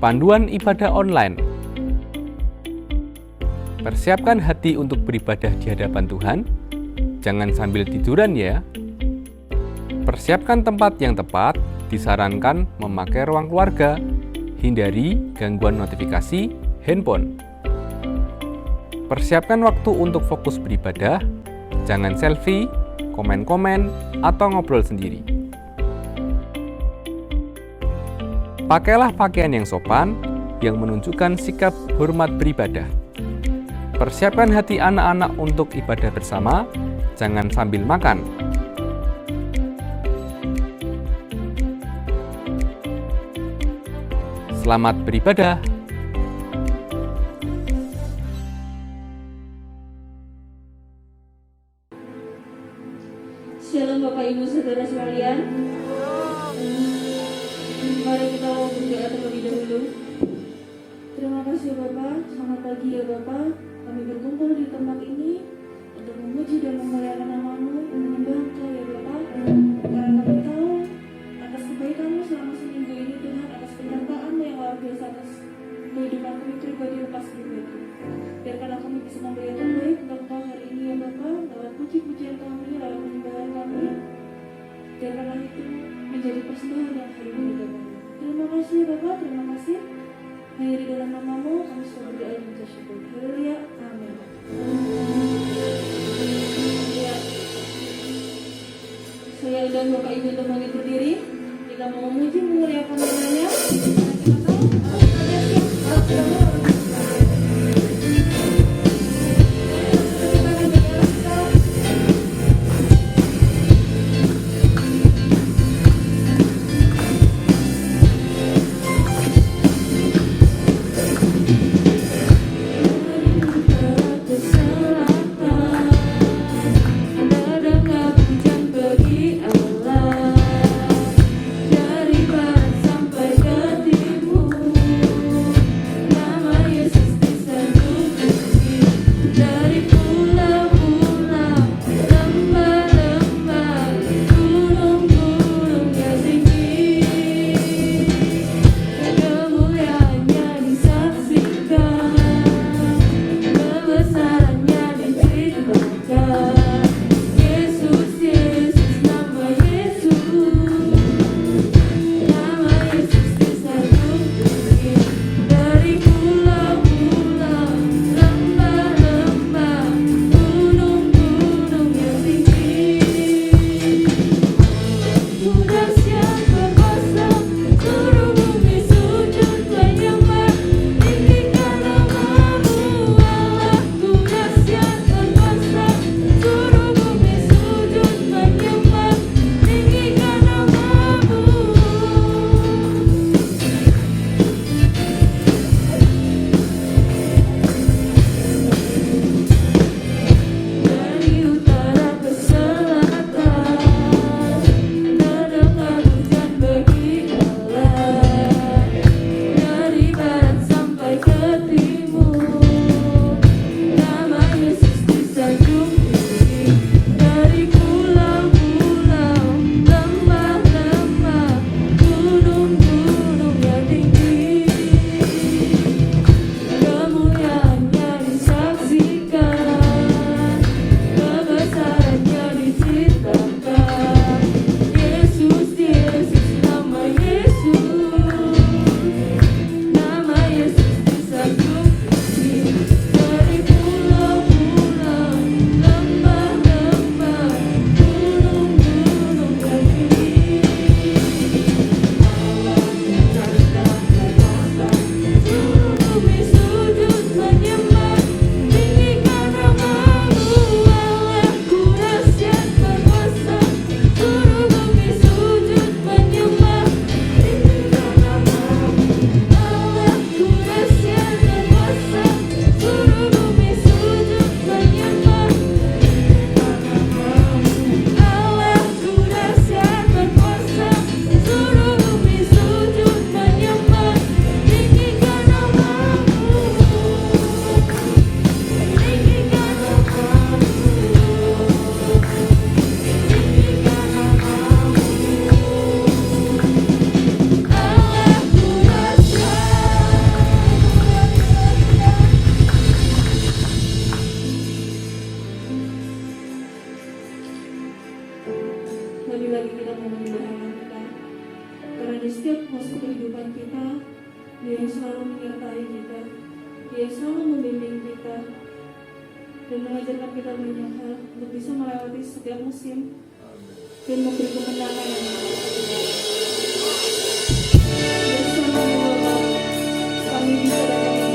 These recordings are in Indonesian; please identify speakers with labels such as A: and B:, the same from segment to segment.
A: Panduan ibadah online. Persiapkan hati untuk beribadah di hadapan Tuhan. Jangan sambil tiduran ya. Persiapkan tempat yang tepat. Disarankan memakai ruang keluarga. Hindari gangguan notifikasi handphone. Persiapkan waktu untuk fokus beribadah. Jangan selfie, komen-komen, atau ngobrol sendiri. Pakailah pakaian yang sopan, yang menunjukkan sikap hormat beribadah. Persiapkan hati anak-anak untuk ibadah bersama, jangan sambil makan. Selamat beribadah.
B: Shalom Bapak Ibu Saudara sekalian. Mari kita berdoa terlebih dahulu. Terima kasih Bapak, selamat pagi ya Bapak. Kami berkumpul di tempat ini untuk memuji dan memuliakan nama-Mu, menyembah Engkau ya Bapak. Karena kami tahu atas kebaikan-Mu selama seminggu ini Tuhan, atas penyertaan-Mu yang luar biasa atas kehidupan kami pribadi lepas pribadi. Biarkanlah kami bisa memberikan baik untuk Engkau hari ini ya Bapak, lewat puji-pujian kami, lewat penyembahan kami. Biarkanlah itu menjadi persembahan yang hari ini Bapak. Terima kasih Bapak, terima kasih. Hanya di dalam nama-Mu kami sudah berdoa dan mengucap syukur. Haleluya, amin. Ya. Saya undang Bapak Ibu untuk bangkit berdiri. Kita mau memuji memuliakan namanya.
C: Dari barat sampai ke timur,
B: lebih lagi kita mau menyembah Allah kita. Karena di setiap fase kehidupan kita, Dia yang selalu menyertai kita, Dia yang selalu membimbing kita, dan mengajarkan kita banyak hal untuk bisa melewati setiap musim dan memberi kemenangan yang bersama Bapa, kami bisa datang ini.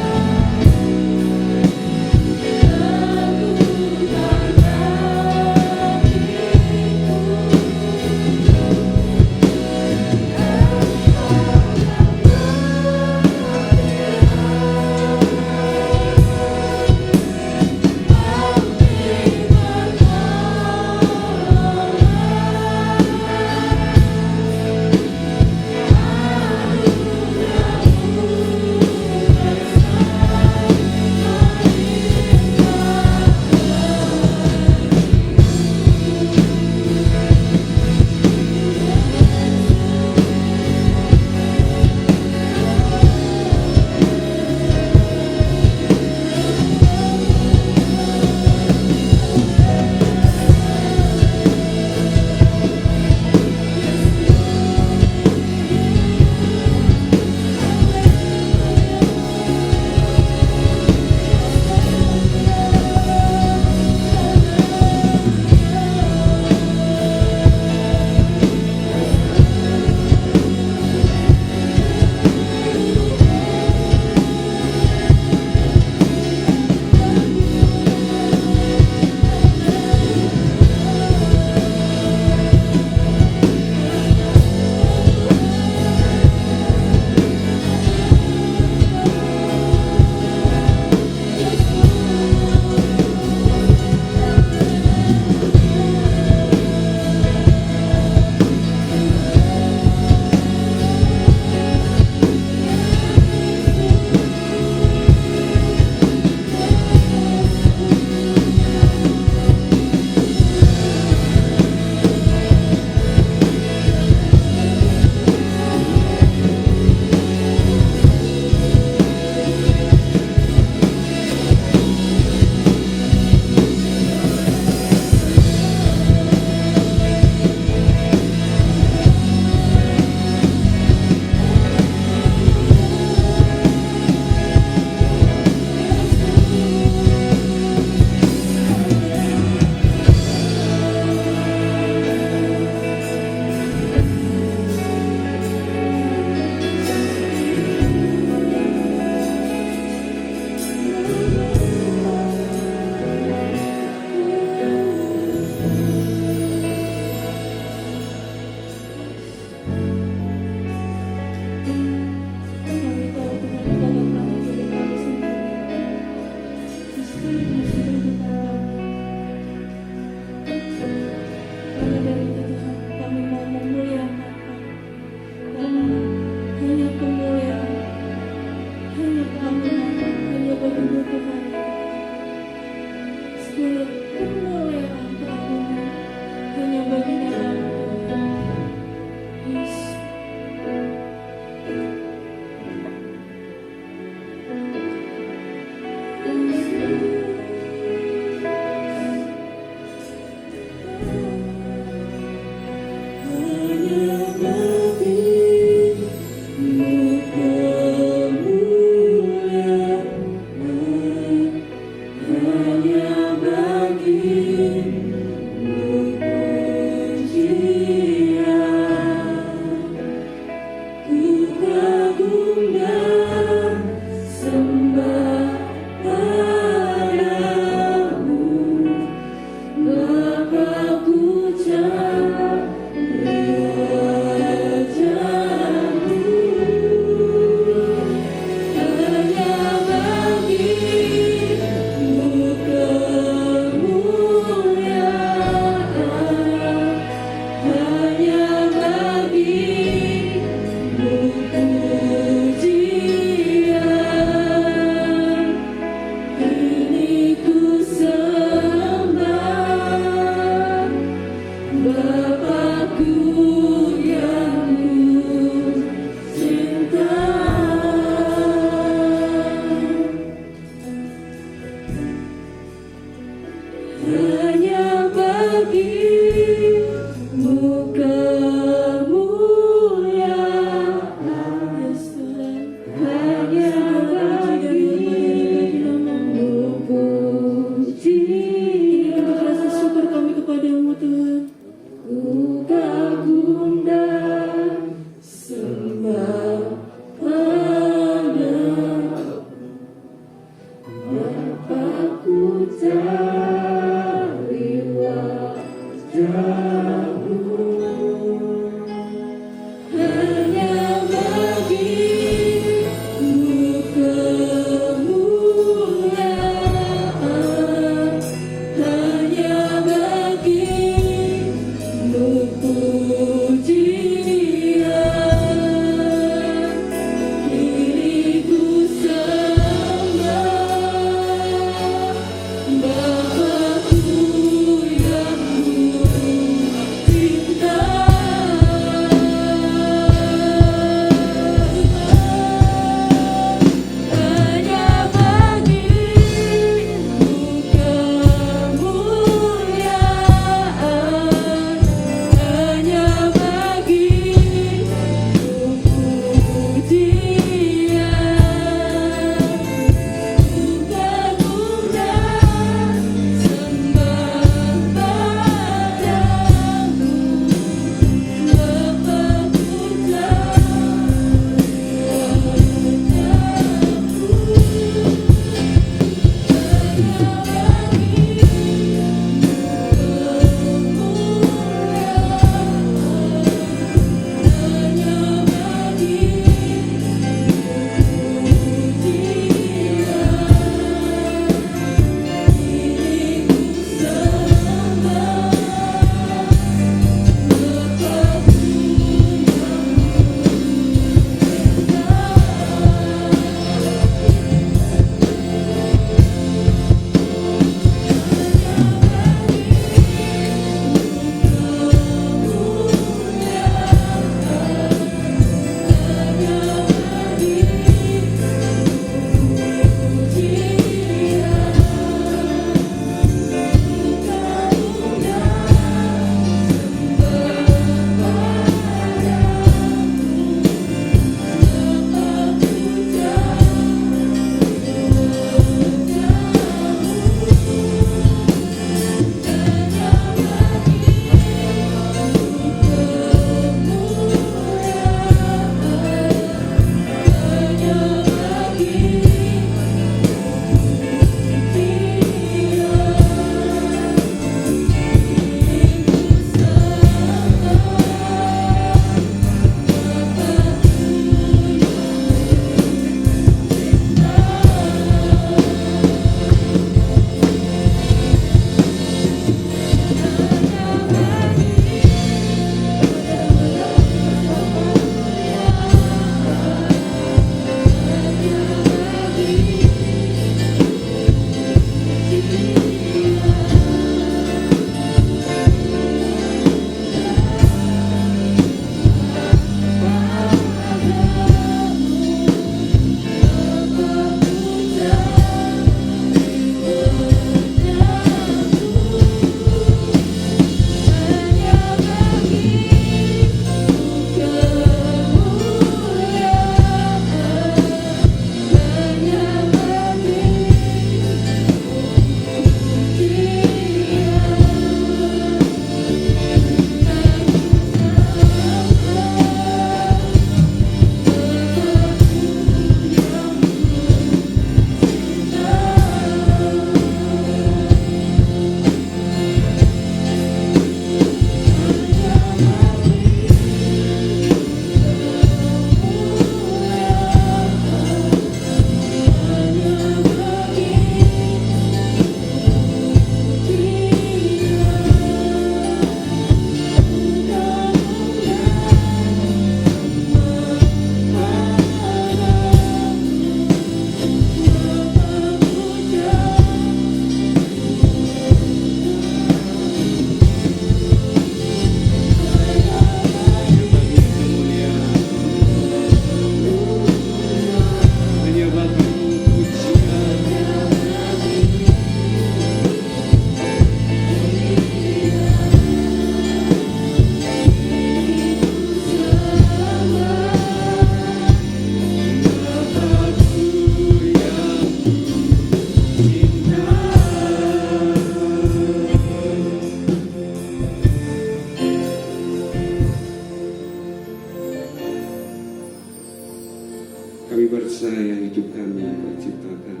C: Kami percaya hidup kami Kau ciptakan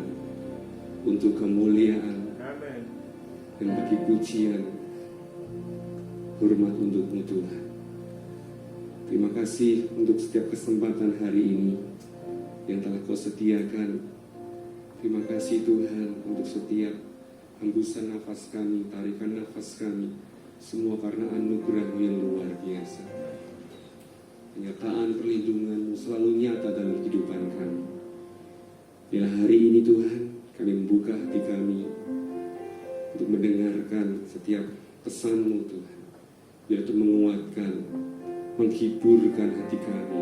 C: untuk kemuliaan dan bagi pujian, hormat untuk-Mu Tuhan. Terima kasih untuk setiap kesempatan hari ini yang telah Kau sediakan. Terima kasih Tuhan untuk setiap hembusan nafas kami, tarikan nafas kami, semua karena anugerah-Mu yang luar biasa. Kenyataan perlindungan-Mu selalu nyata dalam kehidupan kami. Bila hari ini Tuhan, kami membuka hati kami untuk mendengarkan setiap pesan-Mu Tuhan. Biar itu menguatkan, menghiburkan hati kami,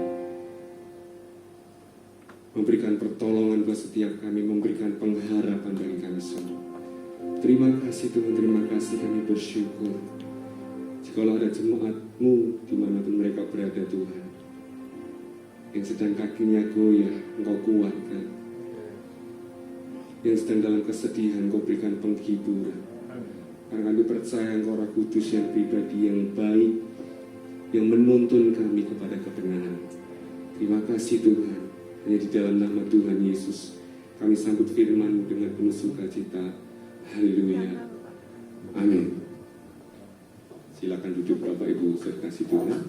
C: memberikan pertolongan buat setiap kami, memberikan pengharapan bagi kami semua. Terima kasih Tuhan, terima kasih, kami bersyukur. Jikalau ada jemaat-Mu dimanapun mereka berada Tuhan, yang sedang kakinya goyah, Engkau kuatkan. Yang sedang dalam kesedihan, Engkau berikan penghiburan. Karena kami percaya Engkau Roh Kudus yang pribadi yang baik, yang menuntun kami kepada kebenaran. Terima kasih Tuhan. Hanya di dalam nama Tuhan Yesus kami sambut firman-Mu dengan penuh sukacita. Haleluya. Amin. Silakan duduk Bapak Ibu sekasih Tuhan.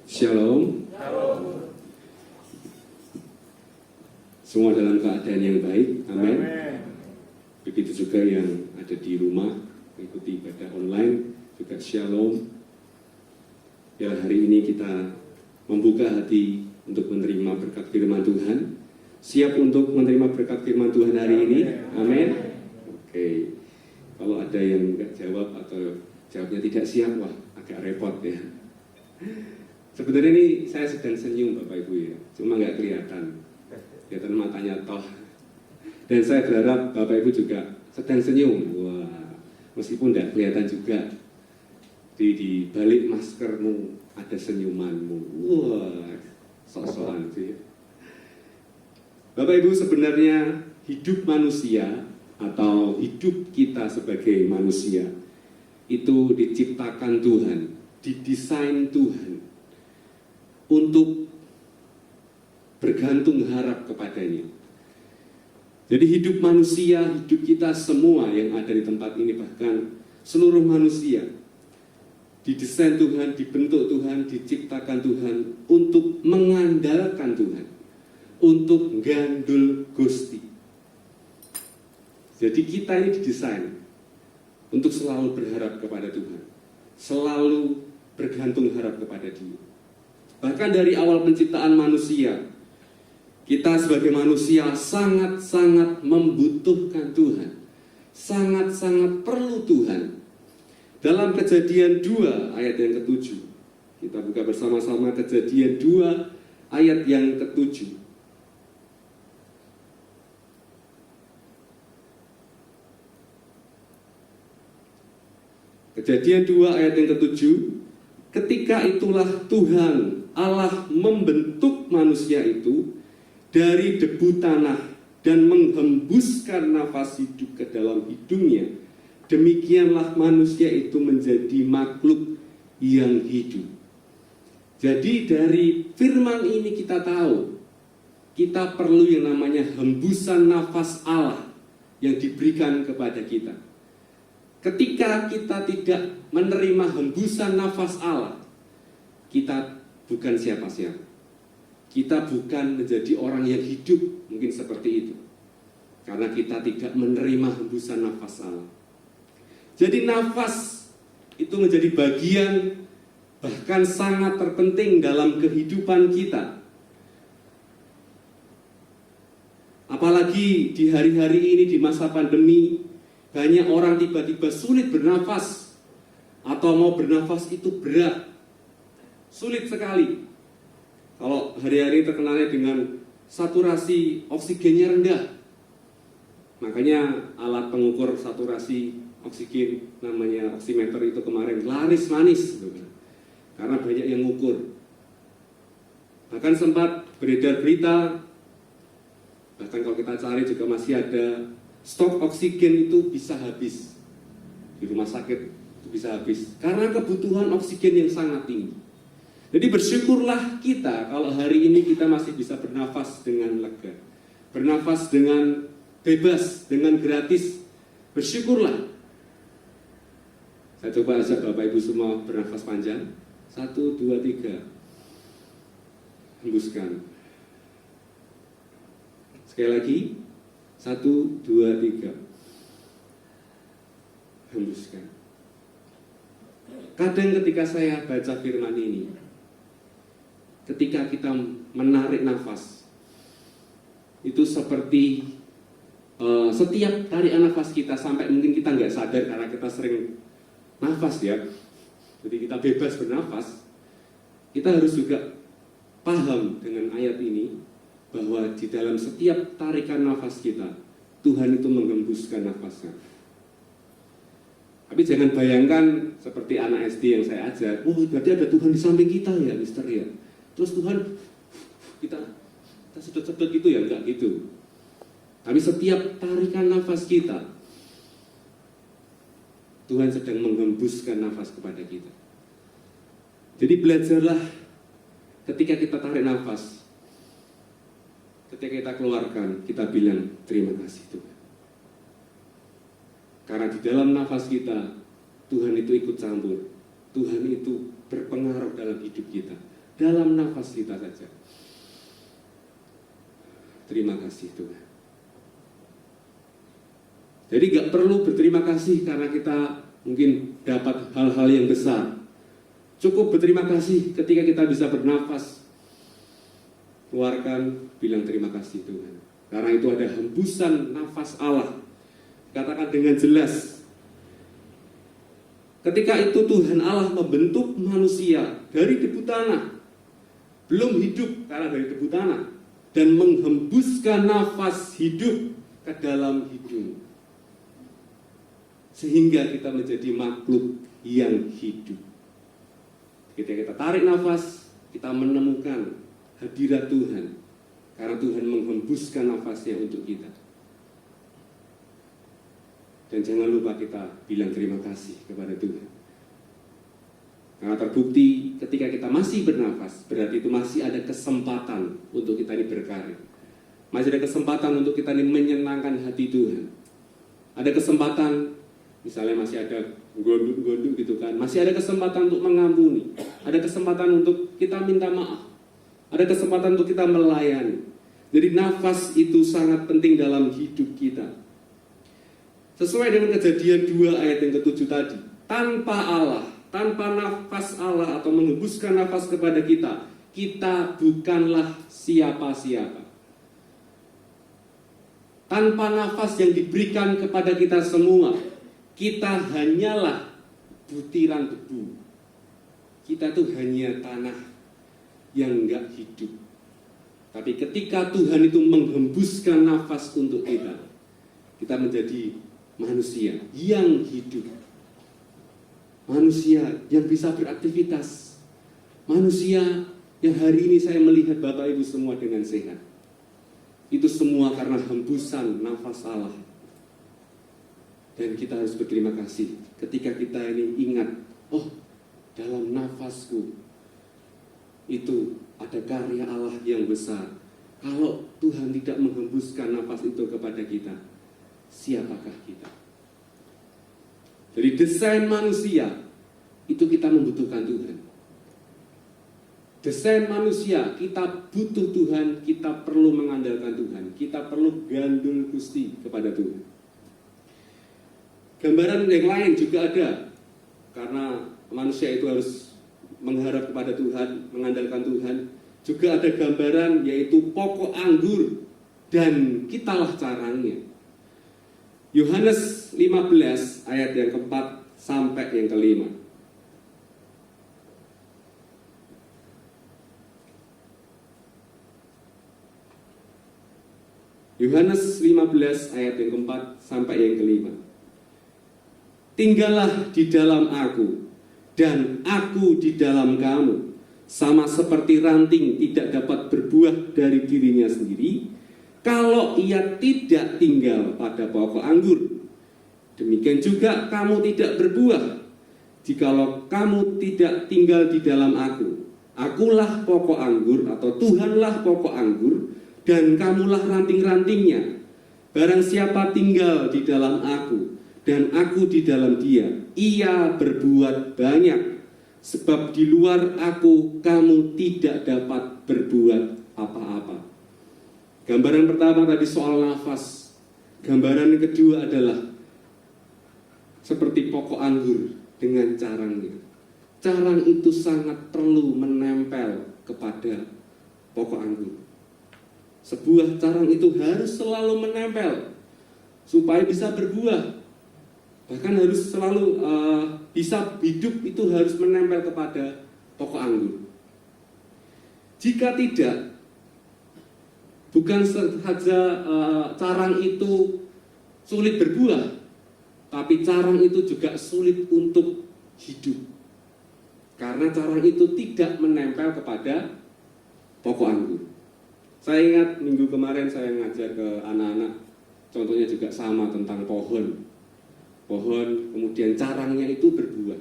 C: Shalom. Semua dalam keadaan yang baik. Amin. Begitu juga yang ada di rumah mengikuti ibadah online juga shalom. Ya, hari ini kita membuka hati untuk menerima berkat firman Tuhan. Siap untuk menerima berkat firman Tuhan hari ini? Amin. Oke. Kalau ada yang nggak jawab atau jawabnya tidak siap, wah agak repot ya. Sebenarnya ini saya sedang senyum Bapak Ibu ya, cuma nggak kelihatan matanya toh. Dan saya berharap Bapak Ibu juga sedang senyum. Wah, meskipun nggak kelihatan juga. Di balik maskermu ada senyumanmu. Wah, sok-sokan sih. Bapak Ibu, sebenarnya hidup manusia atau hidup kita sebagai manusia itu diciptakan Tuhan, didesain Tuhan untuk bergantung harap kepadanya. Jadi hidup manusia, hidup kita semua yang ada di tempat ini, bahkan seluruh manusia didesain Tuhan, dibentuk Tuhan, diciptakan Tuhan untuk mengandalkan Tuhan, untuk gandul Gusti. Jadi kita ini didesain untuk selalu berharap kepada Tuhan, selalu bergantung harap kepada Dia. Bahkan dari awal penciptaan manusia, kita sebagai manusia sangat-sangat membutuhkan Tuhan, sangat-sangat perlu Tuhan. Dalam Kejadian 2 ayat yang ke-7, kita buka bersama-sama Kejadian 2 ayat yang ke-7. Kejadian 2 ayat yang ke-7, ketika itulah Tuhan Allah membentuk manusia itu dari debu tanah dan menghembuskan nafas hidup ke dalam hidungnya. Demikianlah manusia itu menjadi makhluk yang hidup. Jadi dari firman ini kita tahu, kita perlu yang namanya hembusan nafas Allah yang diberikan kepada kita. Ketika kita tidak menerima hembusan nafas Allah, kita bukan siapa-siapa. Kita bukan menjadi orang yang hidup, mungkin seperti itu. Karena kita tidak menerima hembusan nafas Allah. Jadi nafas itu menjadi bagian bahkan sangat terpenting dalam kehidupan kita. Apalagi di hari-hari ini di masa pandemi, banyak orang tiba-tiba sulit bernafas, atau mau bernafas itu berat, sulit sekali. Kalau hari-hari terkenalnya dengan saturasi oksigennya rendah, makanya alat pengukur saturasi oksigen namanya oximeter itu kemarin laris manis, karena banyak yang mengukur. Bahkan sempat beredar berita, bahkan kalau kita cari juga masih ada, stok oksigen itu bisa habis di rumah sakit, itu bisa habis karena kebutuhan oksigen yang sangat tinggi. Jadi bersyukurlah kita kalau hari ini kita masih bisa bernafas dengan lega, bernafas dengan bebas, dengan gratis. Bersyukurlah. Saya coba ajak Bapak Ibu semua bernafas panjang. 1, 2, 3. Hembuskan. Sekali lagi. 1, 2, 3. Hembuskan. Kadang ketika saya baca firman ini, ketika kita menarik nafas, itu seperti setiap tarikan nafas kita sampai mungkin kita nggak sadar karena kita sering nafas ya, jadi kita bebas bernafas. Kita harus juga paham dengan ayat ini bahwa di dalam setiap tarikan nafas kita, Tuhan itu menghembuskan nafasnya. Tapi jangan bayangkan seperti anak SD yang saya ajar, oh berarti ada Tuhan di samping kita ya, Mister ya. Terus Tuhan kita sedot-sedot gitu ya, enggak gitu. Tapi setiap tarikan nafas kita, Tuhan sedang menghembuskan nafas kepada kita. Jadi belajarlah ketika kita tarik nafas, ketika kita keluarkan, kita bilang terima kasih Tuhan. Karena di dalam nafas kita, Tuhan itu ikut campur. Tuhan itu berpengaruh dalam hidup kita. Dalam nafas kita saja. Terima kasih Tuhan. Jadi gak perlu berterima kasih karena kita mungkin dapat hal-hal yang besar. Cukup berterima kasih ketika kita bisa bernafas. Keluarkan, bilang terima kasih Tuhan. Karena itu ada hembusan nafas Allah. Katakan dengan jelas. Ketika itu Tuhan Allah membentuk manusia dari debu tanah. Belum hidup karena dari debu tanah. Dan menghembuskan nafas hidup ke dalam hidung. Sehingga kita menjadi makhluk yang hidup. Ketika kita tarik nafas, kita menemukan hadirat Tuhan. Karena Tuhan menghembuskan nafasnya untuk kita. Dan jangan lupa kita bilang terima kasih kepada Tuhan. Karena terbukti ketika kita masih bernafas, berarti itu masih ada kesempatan untuk kita ini berkarya. Masih ada kesempatan untuk kita ini menyenangkan hati Tuhan. Ada kesempatan, misalnya masih ada gondok-gondok gitu kan, masih ada kesempatan untuk mengampuni. Ada kesempatan untuk kita minta maaf. Ada kesempatan untuk kita melayani. Jadi nafas itu sangat penting dalam hidup kita. Sesuai dengan Kejadian 2 ayat yang ke-7 tadi, tanpa Allah, tanpa nafas Allah atau menghembuskan nafas kepada kita, kita bukanlah siapa-siapa. Tanpa nafas yang diberikan kepada kita semua, kita hanyalah butiran debu. Kita tuh hanya tanah yang enggak hidup. Tapi ketika Tuhan itu menghembuskan nafas untuk kita menjadi manusia yang hidup, manusia yang bisa beraktivitas, manusia yang hari ini saya melihat Bapak Ibu semua dengan sehat. Itu semua karena hembusan nafas Allah. Dan kita harus berterima kasih ketika kita ini ingat, oh dalam nafasku itu ada karya Allah yang besar. Kalau Tuhan tidak menghembuskan nafas itu kepada kita, siapakah kita? Jadi desain manusia itu kita membutuhkan Tuhan. Desain manusia kita butuh Tuhan, kita perlu mengandalkan Tuhan, kita perlu gandul Gusti kepada Tuhan. Gambaran yang lain juga ada, karena manusia itu harus mengharap kepada Tuhan, mengandalkan Tuhan. Juga ada gambaran yaitu pokok anggur dan kitalah caranya. Yohanes 15 ayat yang keempat sampai yang kelima. Yohanes 15 ayat yang keempat sampai yang kelima. Tinggallah di dalam aku dan aku di dalam kamu, sama seperti ranting tidak dapat berbuah dari dirinya sendiri kalau ia tidak tinggal pada pokok anggur. Demikian juga kamu tidak berbuah jikalau kamu tidak tinggal di dalam aku. Akulah pokok anggur atau Tuhanlah pokok anggur dan kamulah ranting-rantingnya. Barang siapa tinggal di dalam aku dan aku di dalam dia, ia berbuat banyak. Sebab di luar aku kamu tidak dapat berbuat apa-apa. Gambaran pertama tadi soal nafas. Gambaran yang kedua adalah seperti pokok anggur dengan carangnya. Carang itu sangat perlu menempel kepada pokok anggur. Sebuah carang itu harus selalu menempel supaya bisa berbuah. Bahkan harus selalu bisa hidup itu harus menempel kepada pokok anggur. Jika tidak, bukan saja carang itu sulit berbuah, tapi carang itu juga sulit untuk hidup. Karena carang itu tidak menempel kepada pokok anggur. Saya ingat minggu kemarin saya ngajar ke anak-anak, contohnya juga sama tentang pohon. Pohon, kemudian carangnya itu berbuah.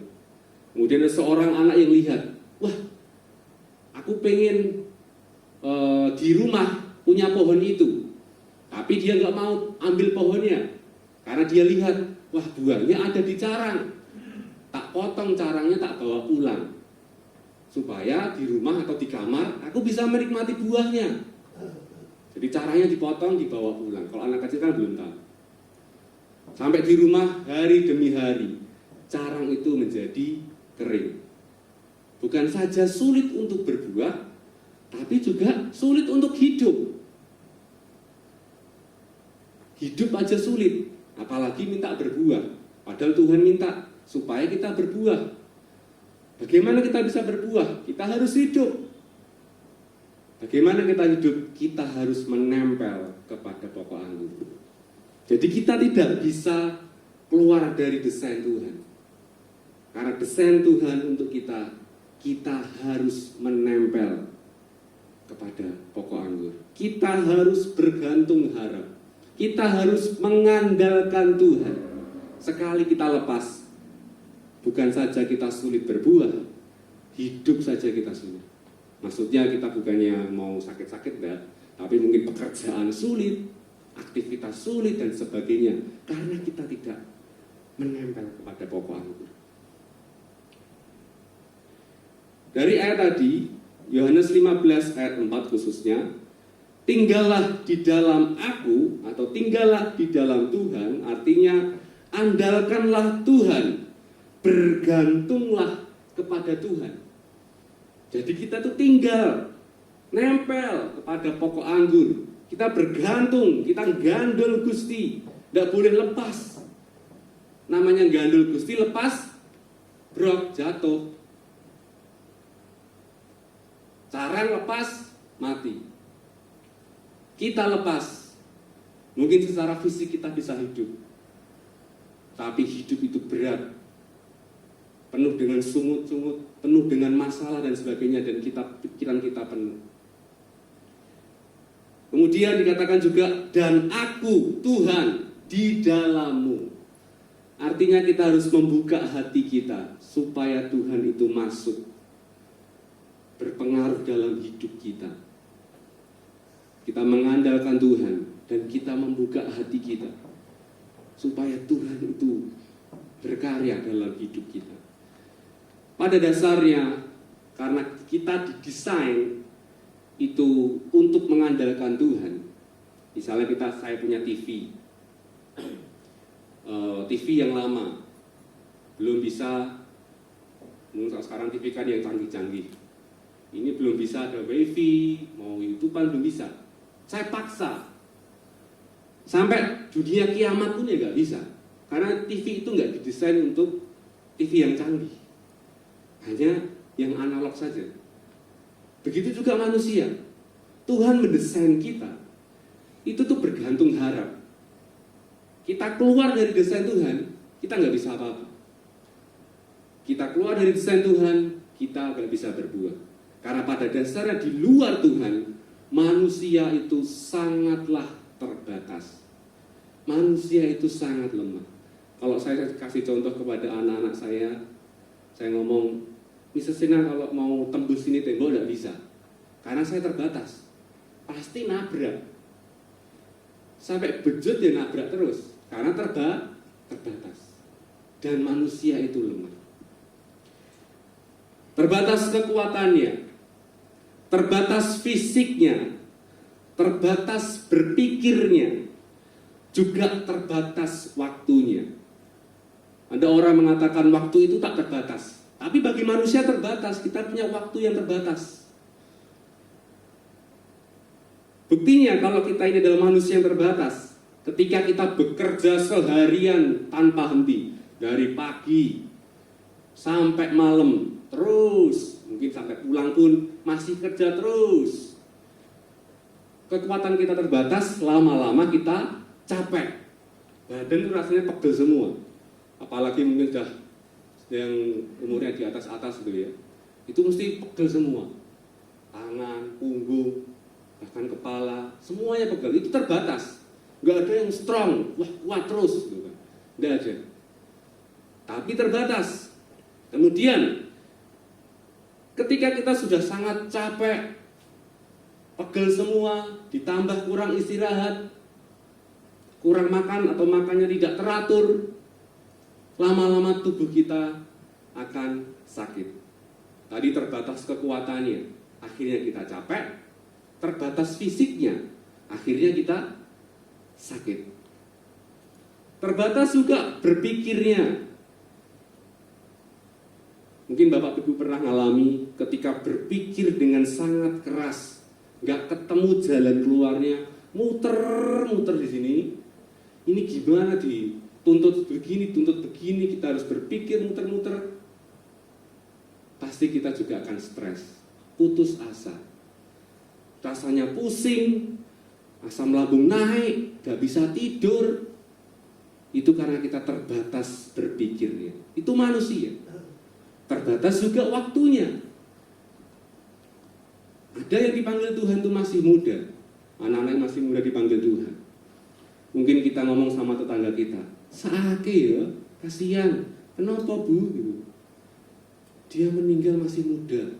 C: Kemudian ada seorang anak yang lihat, wah, aku pengen di rumah punya pohon itu. Tapi dia nggak mau ambil pohonnya, karena dia lihat, wah, buahnya ada di carang. Tak potong carangnya, tak bawa pulang. Supaya di rumah atau di kamar, aku bisa menikmati buahnya. Jadi caranya dipotong, dibawa pulang. Kalau anak kecil kan belum tahu. Sampai di rumah hari demi hari, carang itu menjadi kering. Bukan saja sulit untuk berbuah, tapi juga sulit untuk hidup. Hidup aja sulit, apalagi minta berbuah. Padahal Tuhan minta supaya kita berbuah. Bagaimana kita bisa berbuah? Kita harus hidup. Bagaimana kita hidup? Kita harus menempel kepada pokok anggur. Jadi kita tidak bisa keluar dari desain Tuhan. Karena desain Tuhan untuk kita harus menempel kepada pokok anggur. Kita harus bergantung harap. Kita harus mengandalkan Tuhan. Sekali kita lepas, bukan saja kita sulit berbuah, hidup saja kita sulit. Maksudnya kita bukannya mau sakit-sakit, enggak, tapi mungkin pekerjaan sulit, aktivitas sulit dan sebagainya, karena kita tidak menempel kepada pokok anggur. Dari ayat tadi, Yohanes 15 ayat 4 khususnya, tinggallah di dalam aku atau tinggallah di dalam Tuhan, artinya andalkanlah Tuhan, bergantunglah kepada Tuhan. Jadi kita tuh tinggal, nempel kepada pokok anggur. Kita bergantung, kita gandul Gusti, tidak boleh lepas. Namanya gandul Gusti, lepas, brok, jatuh. Carang lepas, mati. Kita lepas, mungkin secara fisik kita bisa hidup, tapi hidup itu berat, penuh dengan sungut-sungut, penuh dengan masalah dan sebagainya, dan pikiran kita penuh. Kemudian dikatakan juga, dan aku Tuhan di dalammu. Artinya kita harus membuka hati kita supaya Tuhan itu masuk, berpengaruh dalam hidup kita. Kita mengandalkan Tuhan dan kita membuka hati kita supaya Tuhan itu berkarya dalam hidup kita. Pada dasarnya, karena kita didesain itu untuk mengandalkan Tuhan. Misalnya saya punya TV yang lama, belum bisa, sekarang TV kan yang canggih-canggih. Ini belum bisa ada wifi, mau YouTube-an belum bisa. Saya paksa, sampai dunia kiamat pun ya nggak bisa. Karena TV itu nggak didesain untuk TV yang canggih, hanya yang analog saja. Begitu juga manusia. Tuhan mendesain kita itu tuh bergantung harap. Kita keluar dari desain Tuhan, kita nggak bisa apa-apa. Kita keluar dari desain Tuhan, kita nggak bisa berbuah. Karena pada dasarnya di luar Tuhan, manusia itu sangatlah terbatas. Manusia itu sangat lemah. Kalau saya kasih contoh kepada anak-anak saya ngomong, misalnya kalau mau tembus ini tembok nggak bisa, karena saya terbatas, pasti nabrak. Sampai bejut ya nabrak terus, karena terbatas. Dan manusia itu lemah. Terbatas kekuatannya, terbatas fisiknya, terbatas berpikirnya, juga terbatas waktunya. Ada orang mengatakan waktu itu tak terbatas, tapi bagi manusia terbatas. Kita punya waktu yang terbatas. Buktinya kalau kita ini adalah manusia yang terbatas, ketika kita bekerja seharian tanpa henti, dari pagi sampai malam terus, mungkin sampai pulang pun masih kerja terus. Kekuatan kita terbatas, lama-lama kita capek. Badan itu rasanya pegel semua. Apalagi mungkin sudah yang umurnya di atas-atas gitu ya. Itu mesti pegel semua. Tangan, punggung, bahkan kepala, semuanya pegel. Itu terbatas. Nggak ada yang strong, wah kuat terus gitu kan. Nggak ada. Tapi terbatas. Kemudian ketika kita sudah sangat capek, pegel semua, ditambah kurang istirahat, kurang makan atau makannya tidak teratur, lama-lama tubuh kita akan sakit. Tadi terbatas kekuatannya, akhirnya kita capek, terbatas fisiknya, akhirnya kita sakit. Terbatas juga berpikirnya. Mungkin Bapak Ibu pernah mengalami ketika berpikir dengan sangat keras, nggak ketemu jalan keluarnya, muter-muter di sini. Ini gimana, dituntut begini, kita harus berpikir muter-muter. Pasti kita juga akan stres, putus asa. Rasanya pusing, asam lambung naik, gak bisa tidur. Itu karena kita terbatas berpikirnya. Itu manusia. Terbatas juga waktunya. Ada yang dipanggil Tuhan itu masih muda. Anak-anak yang masih muda dipanggil Tuhan. Mungkin kita ngomong sama tetangga kita, "Saake ya, kasihan. Kenapa Bu?" Gitu. Dia meninggal masih muda.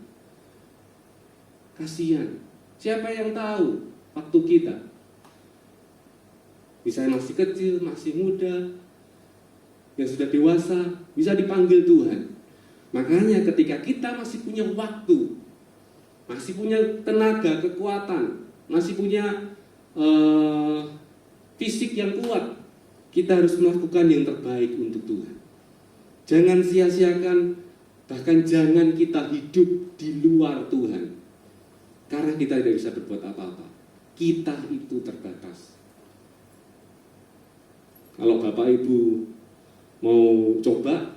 C: Kasihan. Siapa yang tahu waktu kita? Misalnya masih kecil, masih muda, yang sudah dewasa, bisa dipanggil Tuhan. Makanya ketika kita masih punya waktu, masih punya tenaga, kekuatan, masih punya fisik yang kuat, kita harus melakukan yang terbaik untuk Tuhan. Jangan sia-siakan, bahkan jangan kita hidup di luar Tuhan. Karena kita tidak bisa berbuat apa-apa. Kita itu terbatas. Kalau Bapak Ibu mau coba,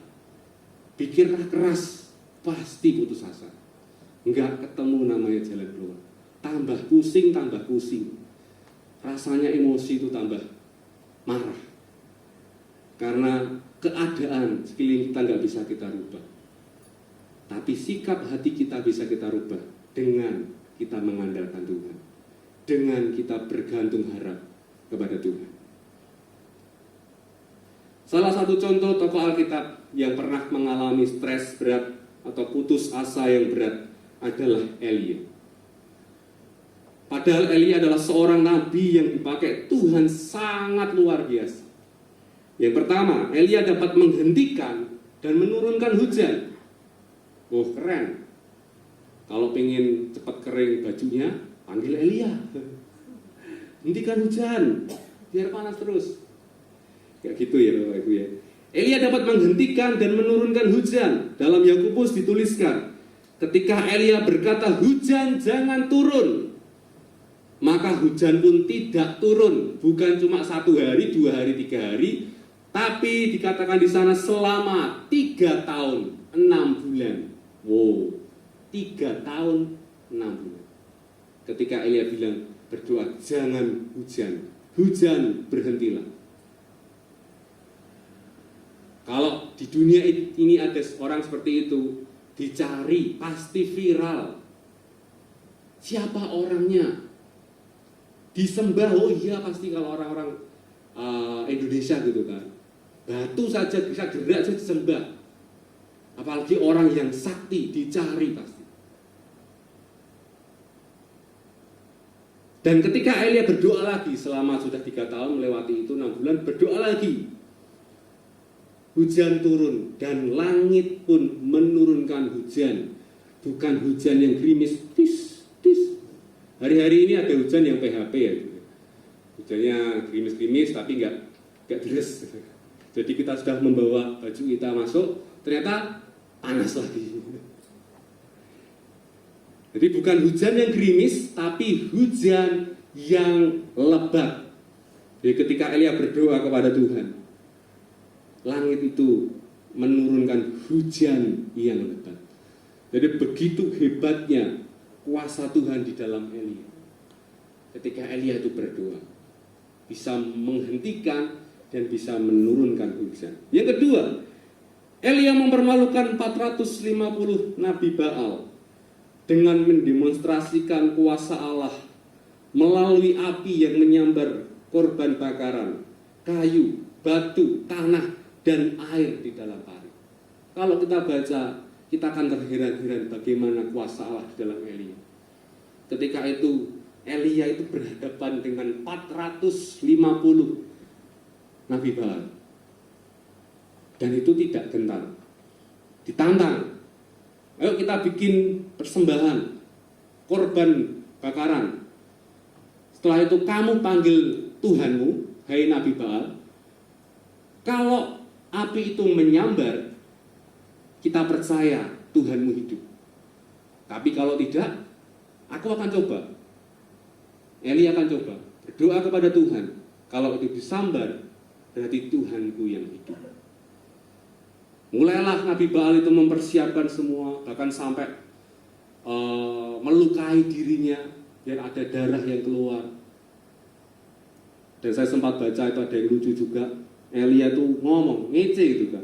C: pikirlah keras, pasti putus asa. Enggak ketemu namanya jalan keluar. Tambah pusing. Rasanya emosi itu tambah marah. Karena keadaan sekeliling kita nggak bisa kita rubah. Tapi sikap hati kita bisa kita rubah dengan kita mengandalkan Tuhan. Dengan kita bergantung harap kepada Tuhan. Salah satu contoh tokoh Alkitab yang pernah mengalami stres berat atau putus asa yang berat adalah Elia. Padahal Elia adalah seorang nabi yang dipakai Tuhan sangat luar biasa. Yang pertama, Elia dapat menghentikan dan menurunkan hujan. Oh, keren. Kalau pengen cepat kering bajunya, panggil Elia. Hentikan hujan, biar panas terus. Kayak gitu ya Bapak Ibu ya. Elia dapat menghentikan dan menurunkan hujan. Dalam Yakobus dituliskan, ketika Elia berkata, "Hujan jangan turun," maka hujan pun tidak turun. Bukan cuma 1 hari, 2 hari, 3 hari, tapi dikatakan di sana selama 3 tahun 6 bulan. Wow, 3 tahun 6 bulan. Ketika Elia bilang, berdoa, "Jangan hujan, hujan berhentilah." Kalau di dunia ini ada orang seperti itu, dicari, pasti viral. Siapa orangnya? Disembah, oh iya pasti kalau orang-orang Indonesia gitu kan. Batu saja bisa gerak saja disembah. Apalagi orang yang sakti, dicari pasti. Dan ketika Elia berdoa lagi, selama sudah 3 tahun melewati itu, 6 bulan, berdoa lagi. Hujan turun, dan langit pun menurunkan hujan. Bukan hujan yang gerimis, tis, tis. Hari-hari ini ada hujan yang PHP ya. Hujannya gerimis-gerimis, tapi nggak deres. Jadi kita sudah membawa baju kita masuk, ternyata panas lagi. Jadi bukan hujan yang gerimis, tapi hujan yang lebat. Jadi ketika Elia berdoa kepada Tuhan, langit itu menurunkan hujan yang lebat. Jadi begitu hebatnya kuasa Tuhan di dalam Elia. Ketika Elia itu berdoa, bisa menghentikan dan bisa menurunkan hujan. Yang kedua, Elia mempermalukan 450 nabi Baal dengan mendemonstrasikan kuasa Allah melalui api yang menyambar korban bakaran, kayu, batu, tanah, dan air di dalam pari. Kalau kita baca, kita akan terheran-heran bagaimana kuasa Allah di dalam Elia. Ketika itu, Elia itu berhadapan dengan 450 nabi Baal. Dan itu tidak gentar. Ditantang. Ayo kita bikin persembahan, korban bakaran. Setelah itu kamu panggil Tuhanmu, hai Nabi Baal. Kalau api itu menyambar, kita percaya Tuhanmu hidup. Tapi kalau tidak, aku akan coba. Eli akan coba berdoa kepada Tuhan. Kalau itu disambar, berarti Tuhanku yang hidup. Mulailah Nabi Baal itu mempersiapkan semua, bahkan sampai melukai dirinya biar ada darah yang keluar. Dan saya sempat baca itu ada yang lucu juga. Elia tuh ngomong, ngece gitu kan.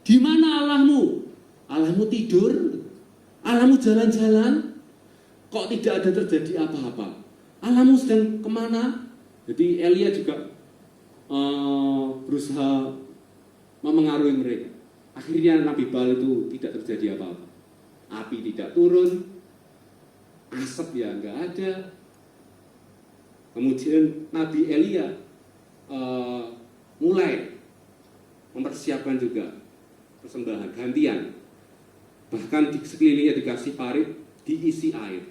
C: Di mana Allahmu? Allahmu tidur? Allahmu jalan-jalan? Kok tidak ada terjadi apa-apa? Allahmu sedang kemana? Jadi Elia juga berusaha memengaruhi mereka. Akhirnya Nabi Baal itu tidak terjadi apa-apa. Api tidak turun, asap ya nggak ada. Kemudian Nabi Elia mulai mempersiapkan juga persembahan gantian. Bahkan di sekelilingnya dikasih parit, diisi air.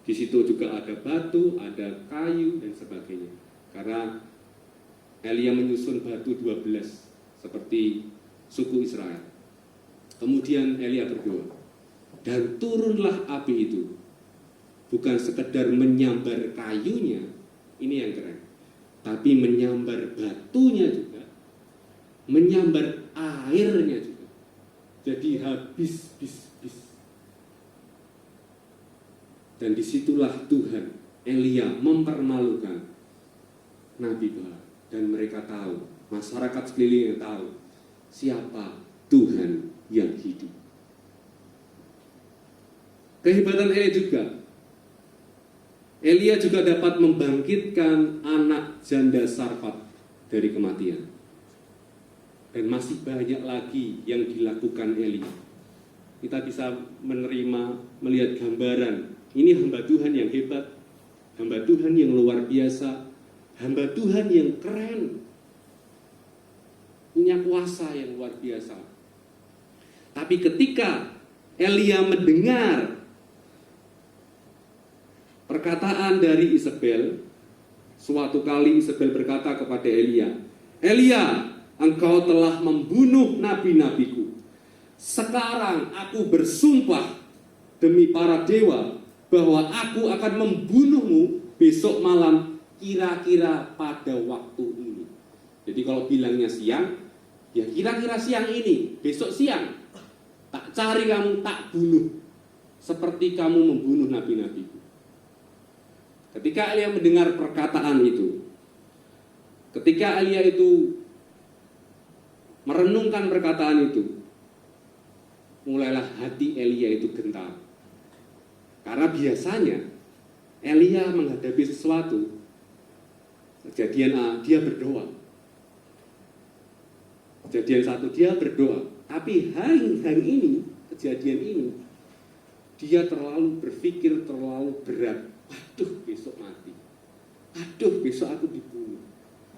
C: Di situ juga ada batu, ada kayu dan sebagainya. Karena Elia menyusun batu 12 seperti suku Israel. Kemudian Elia berdoa, dan turunlah api itu. Bukan sekedar menyambar kayunya, ini yang keren, tapi menyambar batunya juga, menyambar airnya juga. Jadi habis. Dan disitulah Tuhan, Elia mempermalukan Nabi Baal. Dan mereka tahu, masyarakat sekelilingnya tahu, siapa Tuhan yang hidup. Kehebatan Elia juga dapat membangkitkan anak janda Sarfat dari kematian. Dan masih banyak lagi yang dilakukan Elia. Kita bisa melihat gambaran. Ini hamba Tuhan yang hebat, hamba Tuhan yang luar biasa, hamba Tuhan yang keren, punya kuasa yang luar biasa. Tapi ketika Elia mendengar perkataan dari Isabel, suatu kali Isabel berkata kepada Elia, Elia, engkau telah membunuh nabi-nabiku. Sekarang aku bersumpah demi para dewa bahwa aku akan membunuhmu besok malam kira-kira pada waktu ini. Jadi kalau bilangnya siang, ya kira-kira siang ini, besok siang, tak cari kamu, tak bunuh. Seperti kamu membunuh nabi-nabiku. Ketika Elia mendengar perkataan itu, ketika Elia itu merenungkan perkataan itu, mulailah hati Elia itu gentar. Karena biasanya Elia menghadapi sesuatu, kejadian A, dia berdoa. Kejadian 1, dia berdoa. Tapi hari ini, kejadian ini, dia terlalu berpikir terlalu berat. Aduh, besok mati. Aduh, besok aku dibunuh.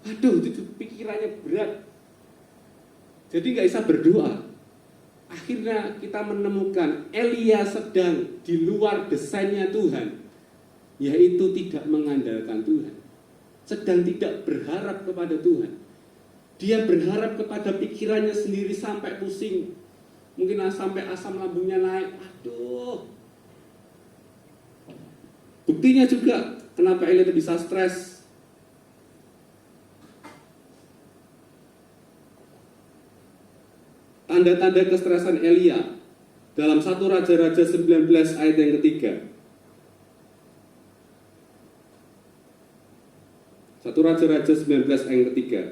C: Aduh, itu pikirannya berat. Jadi nggak bisa berdoa. Akhirnya kita menemukan Elia sedang di luar desainnya Tuhan, yaitu tidak mengandalkan Tuhan, sedang tidak berharap kepada Tuhan. Dia berharap kepada pikirannya sendiri sampai pusing, mungkin sampai asam lambungnya naik. Aduh. Buktinya juga kenapa Elia bisa stres. Tanda-tanda kestresan Elia dalam 1 Raja-Raja 19 ayat yang ketiga. 1 Raja-Raja 19 ayat yang ketiga.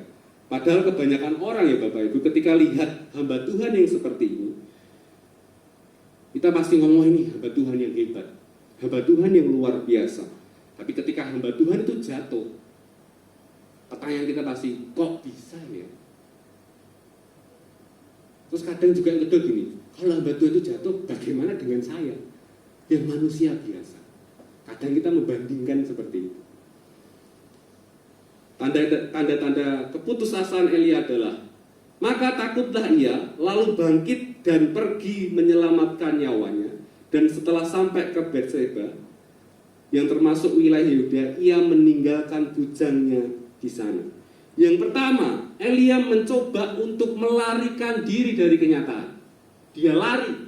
C: Padahal kebanyakan orang ya Bapak Ibu, ketika lihat hamba Tuhan yang seperti ini, kita pasti ngomong ini hamba Tuhan yang hebat, hamba Tuhan yang luar biasa. Tapi ketika hamba Tuhan itu jatuh, pertanyaan kita pasti, kok bisa ya? Terus kadang juga yang kedua gini, kalau hamba Tuhan itu jatuh, bagaimana dengan saya yang manusia biasa? Kadang kita membandingkan seperti itu. Tanda-tanda keputusasaan Elia adalah, maka takutlah ia, lalu bangkit dan pergi menyelamatkan nyawanya. Dan setelah sampai ke Betseba, yang termasuk wilayah Yehuda, ia meninggalkan bujangnya di sana. Yang pertama, Elia mencoba untuk melarikan diri dari kenyataan. Dia lari.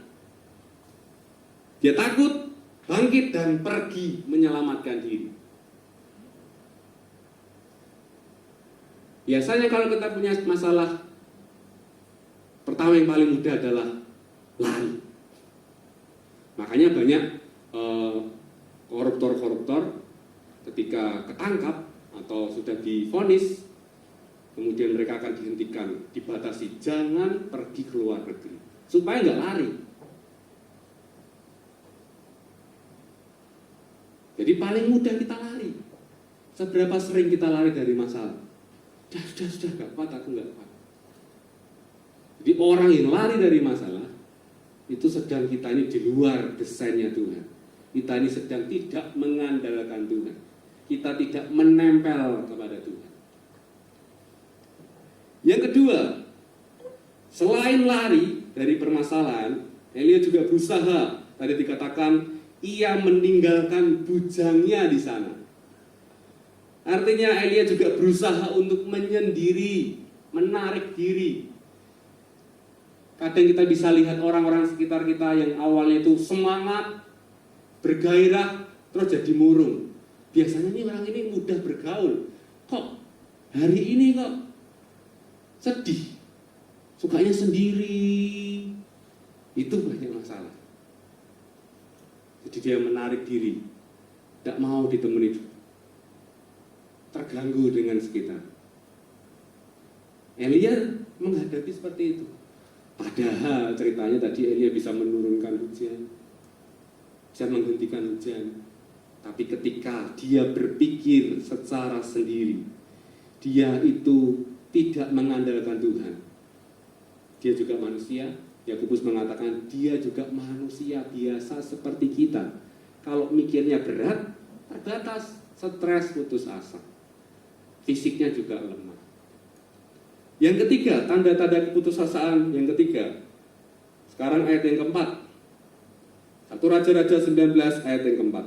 C: Dia takut, bangkit dan pergi menyelamatkan diri. Biasanya kalau kita punya masalah, pertama yang paling mudah adalah lari. Makanya banyak koruptor-koruptor ketika ketangkap atau sudah divonis, kemudian mereka akan dihentikan, dibatasi, jangan pergi ke luar negeri, supaya nggak lari. Jadi paling mudah kita lari. Seberapa sering kita lari dari masalah? Sudah, gak kuat, aku gak kuat. Jadi orang yang lari dari masalah, itu sedang kita ini di luar desainnya Tuhan. Kita ini sedang tidak mengandalkan Tuhan. Kita tidak menempel kepada Tuhan. Yang kedua, selain lari dari permasalahan, Elia juga berusaha, tadi dikatakan, ia meninggalkan bujangnya di sana. Artinya Elia juga berusaha untuk menyendiri, menarik diri. Kadang kita bisa lihat orang-orang sekitar kita yang awalnya itu semangat, bergairah, terus jadi murung. Biasanya nih orang ini mudah bergaul. Kok hari ini kok sedih, sukanya sendiri. Itu banyak masalah. Jadi dia menarik diri, tidak mau ditemani, terganggu dengan sekitar. Elia menghadapi seperti itu. Padahal ceritanya tadi Elia bisa menurunkan hujan, bisa menghentikan hujan. Tapi ketika dia berpikir secara sendiri, dia itu tidak mengandalkan Tuhan. Dia juga manusia. Yakobus mengatakan dia juga manusia biasa seperti kita. Kalau mikirnya berat, terbatas, stres, putus asa. Fisiknya juga lemah. Yang ketiga, tanda-tanda keputusasaan yang ketiga. Sekarang ayat yang keempat. 1 Raja-Raja 19 ayat yang keempat.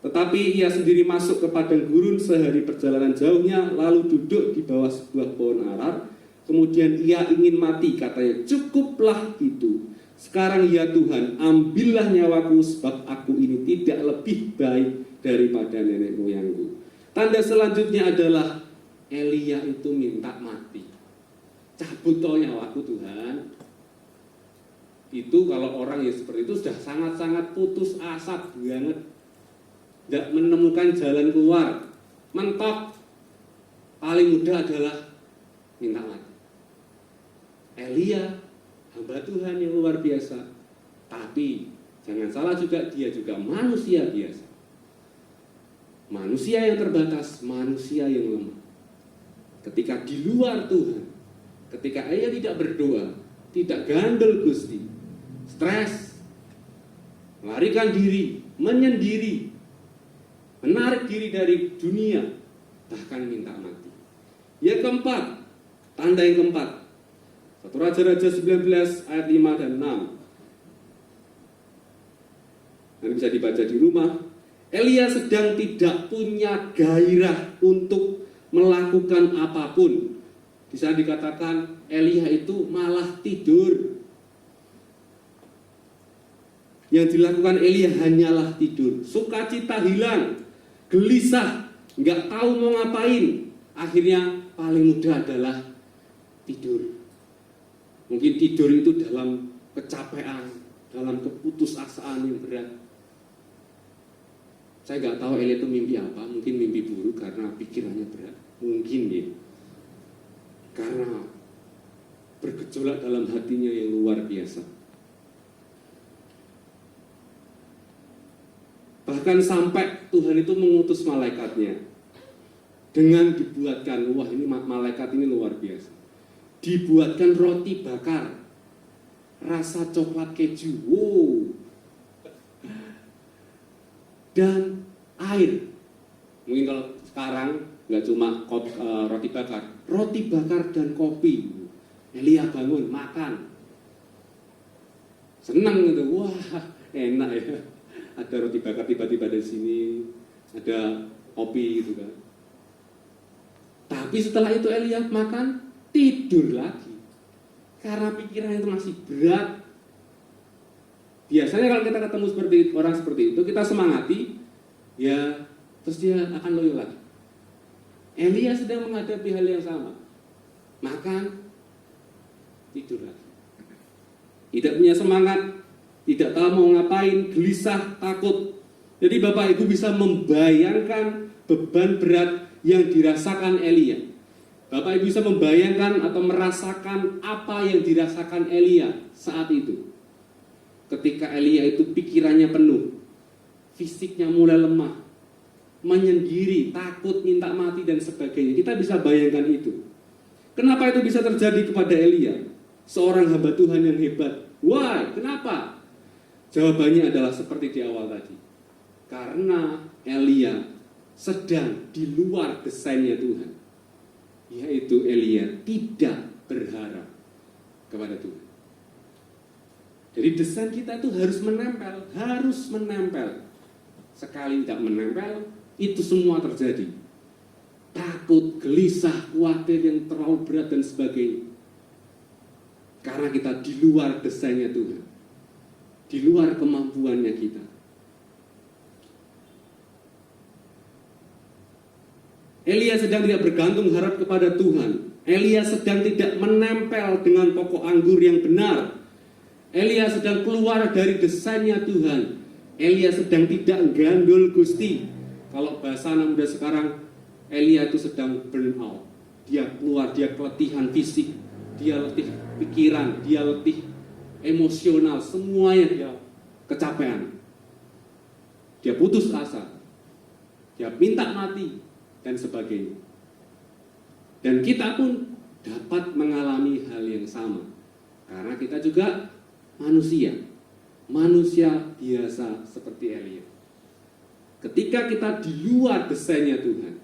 C: Tetapi ia sendiri masuk ke padang gurun sehari perjalanan jauhnya, lalu duduk di bawah sebuah pohon arar. Kemudian ia ingin mati, katanya, cukuplah itu. Sekarang ya Tuhan, ambillah nyawaku, sebab aku ini tidak lebih baik daripada nenek moyangku. Tanda selanjutnya adalah Elia itu minta mati. Cabut toh nyawaku Tuhan. Itu kalau orang yang seperti itu sudah sangat-sangat putus asa banget, tidak menemukan jalan keluar, mentok. Paling mudah adalah minta mati. Elia hamba Tuhan yang luar biasa, tapi jangan salah juga, dia juga manusia biasa, manusia yang terbatas, manusia yang lemah. Ketika di luar Tuhan, ketika Elia tidak berdoa, tidak gandul Gusti, stres, melarikan diri, menyendiri, menarik diri dari dunia, bahkan minta mati. Yang keempat, tanda yang keempat, 1 Raja-Raja 19 ayat 5 dan 6. Nanti bisa dibaca di rumah. Elia sedang tidak punya gairah untuk melakukan apapun. Di sana dikatakan Elia itu malah tidur. Yang dilakukan Elia hanyalah tidur. Sukacita hilang, gelisah, nggak tahu mau ngapain. Akhirnya paling mudah adalah tidur. Mungkin tidur itu dalam kecapean, dalam keputusasaan yang berat. Saya nggak tahu Elia itu mimpi apa, mungkin mimpi buruk karena pikirannya berat, mungkin ya. Karena bergejolak dalam hatinya yang luar biasa. Bahkan sampai Tuhan itu mengutus malaikatnya dengan dibuatkan, wah ini malaikat ini luar biasa. Dibuatkan roti bakar, rasa coklat keju, wow. Dan air. Mungkin kalau sekarang nggak cuma roti bakar dan kopi. Elia bangun makan, senang gitu, wah enak ya. Ada roti bakar tiba-tiba dari sini, ada kopi gitu kan. Tapi setelah itu Elia makan, tidur lagi karena pikiran itu masih berat. Biasanya kalau kita ketemu orang seperti itu, kita semangati, ya terus dia akan loyo lagi. Elia sedang menghadapi hal yang sama, makan, tidur lagi. Tidak punya semangat, tidak tahu mau ngapain, gelisah, takut. Jadi Bapak Ibu bisa membayangkan beban berat yang dirasakan Elia. Bapak Ibu bisa membayangkan atau merasakan apa yang dirasakan Elia saat itu. Ketika Elia itu pikirannya penuh, fisiknya mulai lemah, menyendiri, takut, minta mati dan sebagainya. Kita bisa bayangkan itu. Kenapa itu bisa terjadi kepada Elia? Seorang hamba Tuhan yang hebat. Why? Kenapa? Jawabannya adalah seperti di awal tadi. Karena Elia sedang di luar desainnya Tuhan. Yaitu Elia tidak berharap kepada Tuhan. Jadi desain kita itu harus menempel. Sekali tidak menempel, itu semua terjadi. Takut, gelisah, khawatir yang terlalu berat dan sebagainya. Karena kita di luar desainnya Tuhan. Di luar kemampuannya kita. Elia sedang tidak bergantung harap kepada Tuhan. Elia sedang tidak menempel dengan pokok anggur yang benar. Elia sedang keluar dari desainnya Tuhan. Elia sedang tidak gandul Gusti. Kalau bahasa anak muda sekarang, Elia itu sedang burn out. Dia keluar, dia keletihan fisik, dia letih pikiran, dia letih emosional, semuanya dia kecapean. Dia putus asa. Dia minta mati dan sebagainya. Dan kita pun dapat mengalami hal yang sama. Karena kita juga manusia biasa seperti Elia. Ketika kita di luar desainnya Tuhan,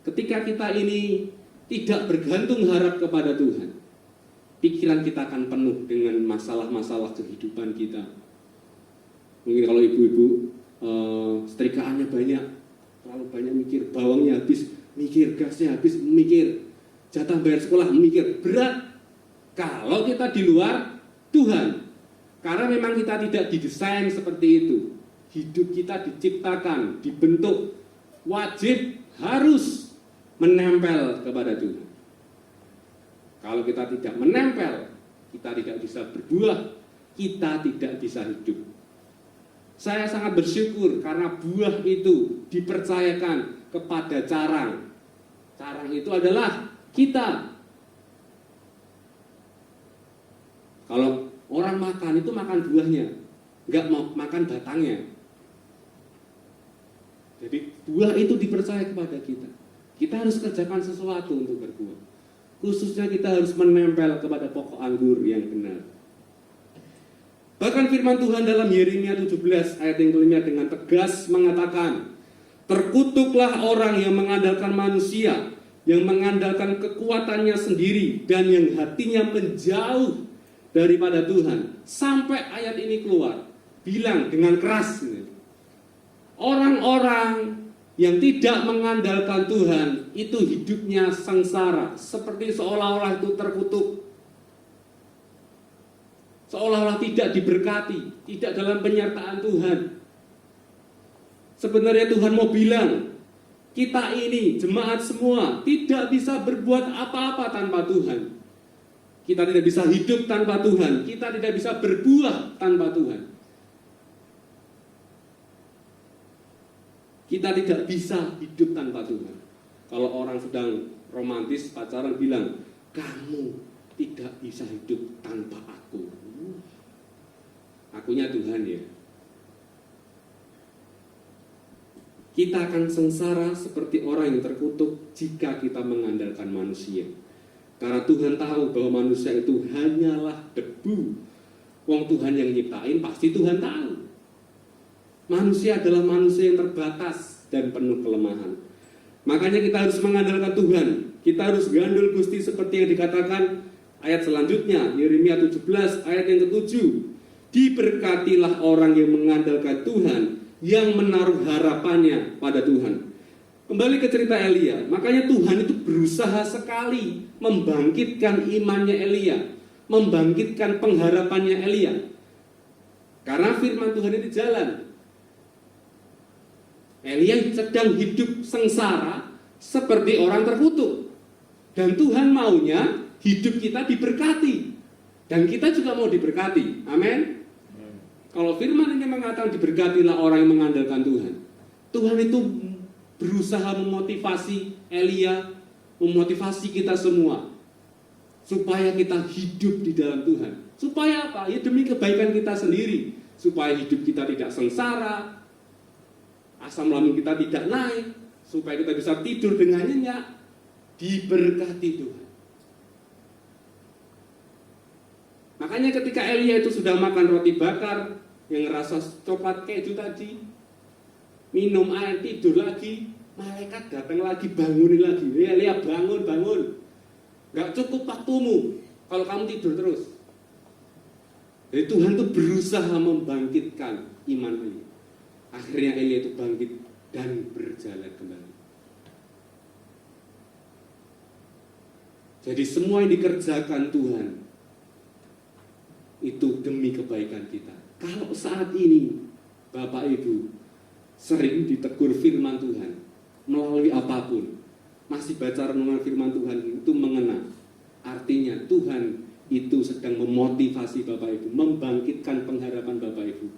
C: ketika kita ini tidak bergantung harap kepada Tuhan, pikiran kita akan penuh dengan masalah-masalah kehidupan kita. Mungkin kalau ibu-ibu setrikaannya banyak, terlalu banyak mikir, bawangnya habis, mikir gasnya habis, mikir jatah bayar sekolah, mikir berat. Kalau kita di luar Tuhan, karena memang kita tidak didesain seperti itu. Hidup kita diciptakan, dibentuk, wajib, harus menempel kepada Tuhan. Kalau kita tidak menempel, kita tidak bisa berbuah, kita tidak bisa hidup. Saya sangat bersyukur karena buah itu dipercayakan kepada carang. Carang itu adalah kita. Kalau orang makan itu makan buahnya, nggak mau makan batangnya. Jadi buah itu dipercaya kepada kita. Kita harus kerjakan sesuatu untuk berbuah. Khususnya kita harus menempel kepada pokok anggur yang benar. Bahkan firman Tuhan dalam Yeremia 17 ayat yang kelima dengan tegas mengatakan, terkutuklah orang yang mengandalkan manusia, yang mengandalkan kekuatannya sendiri, dan yang hatinya menjauh daripada Tuhan. Sampai ayat ini keluar, bilang dengan keras, orang-orang yang tidak mengandalkan Tuhan itu hidupnya sengsara, seperti seolah-olah itu terkutuk, seolah-olah tidak diberkati, tidak dalam penyertaan Tuhan. Sebenarnya Tuhan mau bilang, kita ini jemaat semua tidak bisa berbuat apa-apa tanpa Tuhan. Kita tidak bisa hidup tanpa Tuhan, kita tidak bisa berbuah tanpa Tuhan. Kita tidak bisa hidup tanpa Tuhan. Kalau orang sedang romantis, pacaran bilang, kamu tidak bisa hidup tanpa aku. Akunya Tuhan ya. Kita akan sengsara seperti orang yang terkutuk jika kita mengandalkan manusia. Karena Tuhan tahu bahwa manusia itu hanyalah debu. Wong Tuhan yang nyiptain pasti Tuhan tahu. Manusia adalah manusia yang terbatas dan penuh kelemahan. Makanya kita harus mengandalkan Tuhan. Kita harus gandul Gusti seperti yang dikatakan ayat selanjutnya, Yeremia 17 ayat yang ke-7. Diberkatilah orang yang mengandalkan Tuhan, yang menaruh harapannya pada Tuhan. Kembali ke cerita Elia. Makanya Tuhan itu berusaha sekali membangkitkan imannya Elia, membangkitkan pengharapannya Elia. Karena firman Tuhan ini jalan. Elia sedang hidup sengsara seperti orang terkutuk. Dan Tuhan maunya hidup kita diberkati. Dan kita juga mau diberkati. Amin. Kalau firman ini mengatakan diberkatilah orang yang mengandalkan Tuhan. Tuhan itu berusaha memotivasi Elia, memotivasi kita semua. Supaya kita hidup di dalam Tuhan. Supaya apa? Ya demi kebaikan kita sendiri. Supaya hidup kita tidak sengsara, asam lambung kita tidak naik, supaya kita bisa tidur dengan nyenyak, diberkati Tuhan. Makanya ketika Elia itu sudah makan roti bakar yang rasa coklat keju tadi, minum air, tidur lagi, malaikat datang lagi, bangunin lagi. Elia bangun. Gak cukup waktumu kalau kamu tidur terus. Jadi Tuhan itu berusaha membangkitkan iman Elia. Akhirnya Elia itu bangkit dan berjalan kembali. Jadi semua yang dikerjakan Tuhan itu demi kebaikan kita. Kalau saat ini Bapak Ibu sering ditegur firman Tuhan melalui apapun, masih baca renungan firman Tuhan itu mengena. Artinya Tuhan itu sedang memotivasi Bapak Ibu, membangkitkan pengharapan Bapak Ibu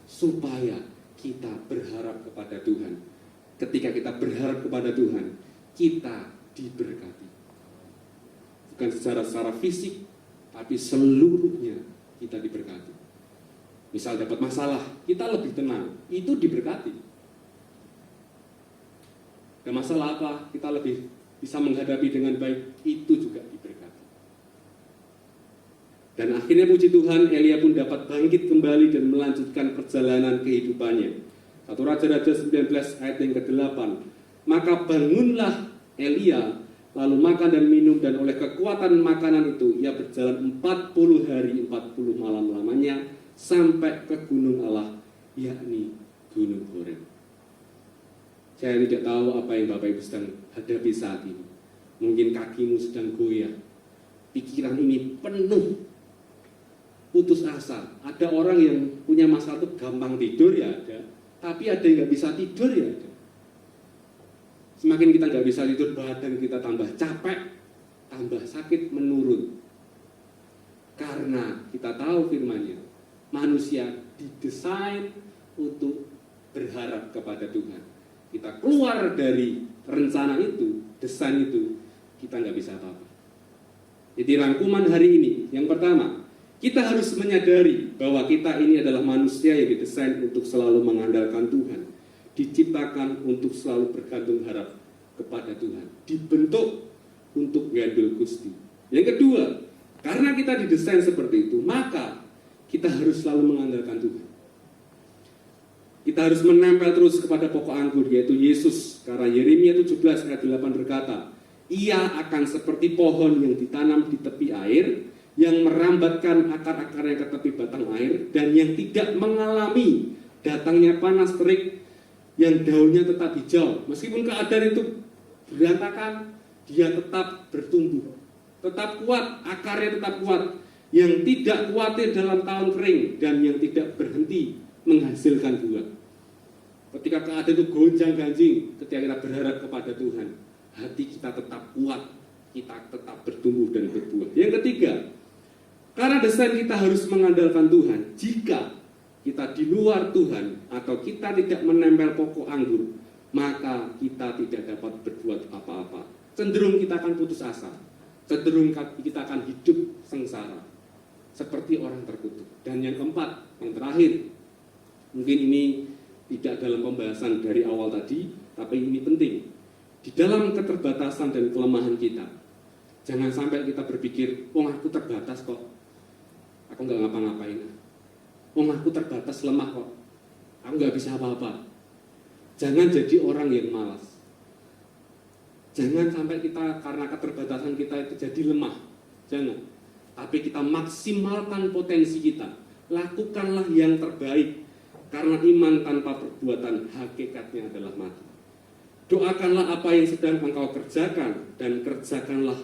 C: supaya kita berharap kepada Tuhan. Ketika kita berharap kepada Tuhan, kita diberkati. Bukan secara fisik, tapi seluruhnya kita diberkati. Misal dapat masalah, kita lebih tenang, itu diberkati. Ada masalah apa, kita lebih bisa menghadapi dengan baik, itu juga diberkati. Dan akhirnya puji Tuhan, Elia pun dapat bangkit kembali dan melanjutkan perjalanan kehidupannya. 1 Raja-Raja 19 ayat yang ke-8. Maka bangunlah Elia, lalu makan dan minum, dan oleh kekuatan makanan itu ia berjalan 40 hari 40 malam lamanya sampai ke gunung Allah, yakni Gunung Horeb. Saya tidak tahu apa yang Bapak Ibu sedang hadapi saat ini. Mungkin kakimu sedang goyah, pikiran ini penuh putus asa. Ada orang yang punya masalah itu gampang tidur ya ada, tapi ada yang nggak bisa tidur ya ada. Semakin kita nggak bisa tidur, badan kita tambah capek, tambah sakit menurun. Karena kita tahu firman-Nya, manusia didesain untuk berharap kepada Tuhan. Kita keluar dari rencana itu, desain itu, kita nggak bisa apa-apa. Jadi rangkuman hari ini, yang pertama, kita harus menyadari bahwa kita ini adalah manusia yang didesain untuk selalu mengandalkan Tuhan. Diciptakan untuk selalu bergantung harap kepada Tuhan. Dibentuk untuk gandul Gusti. Yang kedua, karena kita didesain seperti itu, maka kita harus selalu mengandalkan Tuhan. Kita harus menempel terus kepada pokok anggur, yaitu Yesus. Karena Yeremia 17 ayat 8 berkata, ia akan seperti pohon yang ditanam di tepi air, yang merambatkan akar-akarnya ke tepi batang air, dan yang tidak mengalami datangnya panas terik, yang daunnya tetap hijau. Meskipun keadaan itu berantakan, dia tetap bertumbuh, tetap kuat, akarnya tetap kuat, yang tidak khawatir dalam tahun kering, dan yang tidak berhenti menghasilkan buah. Ketika keadaan itu gonjang-ganjing, ketika kita berharap kepada Tuhan, hati kita tetap kuat, kita tetap bertumbuh dan berbuah. Yang ketiga, karena desain kita harus mengandalkan Tuhan. Jika kita di luar Tuhan atau kita tidak menempel pokok anggur, maka kita tidak dapat berbuat apa-apa. Cenderung kita akan putus asa, cenderung kita akan hidup sengsara, seperti orang terkutuk. Dan yang keempat, yang terakhir, mungkin ini tidak dalam pembahasan dari awal tadi, tapi ini penting. Di dalam keterbatasan dan kelemahan kita, jangan sampai kita berpikir, oh aku terbatas kok, aku nggak ngapa-ngapain. Oh aku terbatas, lemah kok, aku nggak bisa apa-apa. Jangan jadi orang yang malas. Jangan sampai kita karena keterbatasan kita itu jadi lemah. Jangan. Tapi kita maksimalkan potensi kita. Lakukanlah yang terbaik. Karena iman tanpa perbuatan hakikatnya adalah mati. Doakanlah apa yang sedang engkau kerjakan, dan kerjakanlah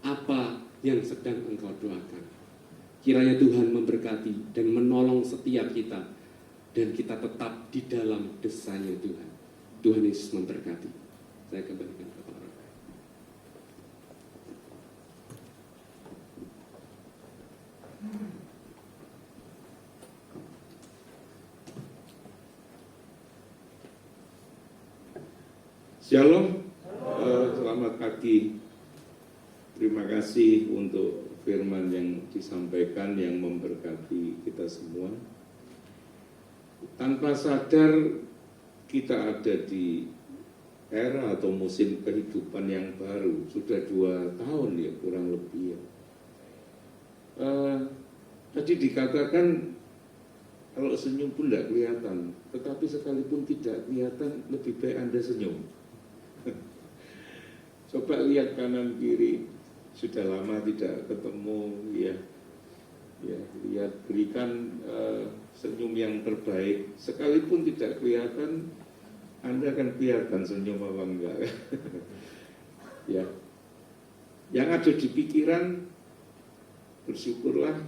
C: apa yang sedang engkau doakan. Kiranya Tuhan memberkati dan menolong setiap kita, dan kita tetap di dalam desainnya Tuhan. Tuhan Yesus memberkati. Saya kembalikan ke Pak Roy.
D: Shalom, selamat pagi. Terima kasih untuk firman yang disampaikan yang memberkati kita semua. Tanpa sadar kita ada di era atau musim kehidupan yang baru. Sudah 2 tahun ya kurang lebih ya. Tadi dikatakan kalau senyum pun tidak kelihatan, tetapi sekalipun tidak kelihatan lebih baik Anda senyum. Coba lihat kanan kiri, sudah lama tidak ketemu ya, lihat, berikan senyum yang terbaik. Sekalipun tidak kelihatan, Anda akan kelihatan senyum apa enggak. Ya, yang ada di pikiran, bersyukurlah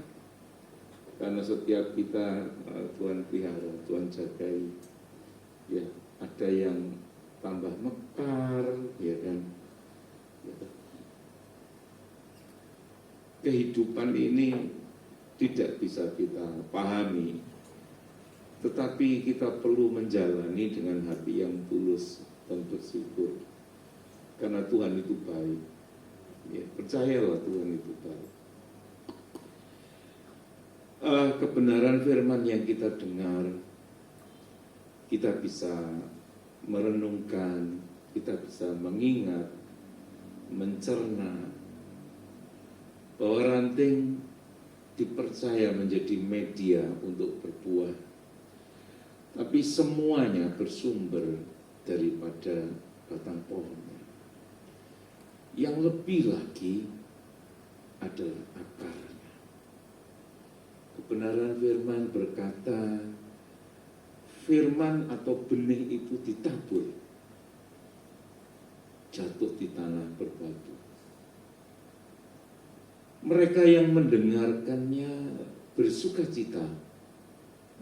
D: karena setiap kita Tuhan pelihara, Tuhan jagai. Ya, ada yang tambah mekar, ya kan. Kehidupan ini tidak bisa kita pahami, tetapi kita perlu menjalani dengan hati yang tulus dan bersyukur, karena Tuhan itu baik. Ya, percayalah Tuhan itu baik. Kebenaran firman yang kita dengar, kita bisa merenungkan, kita bisa mengingat, mencerna bahwa ranting dipercaya menjadi media untuk berbuah, tapi semuanya bersumber daripada batang pohonnya. Yang lebih lagi adalah akarnya. Kebenaran firman berkata, firman atau benih itu ditabur, jatuh di tanah berbatu. Mereka yang mendengarkannya bersukacita,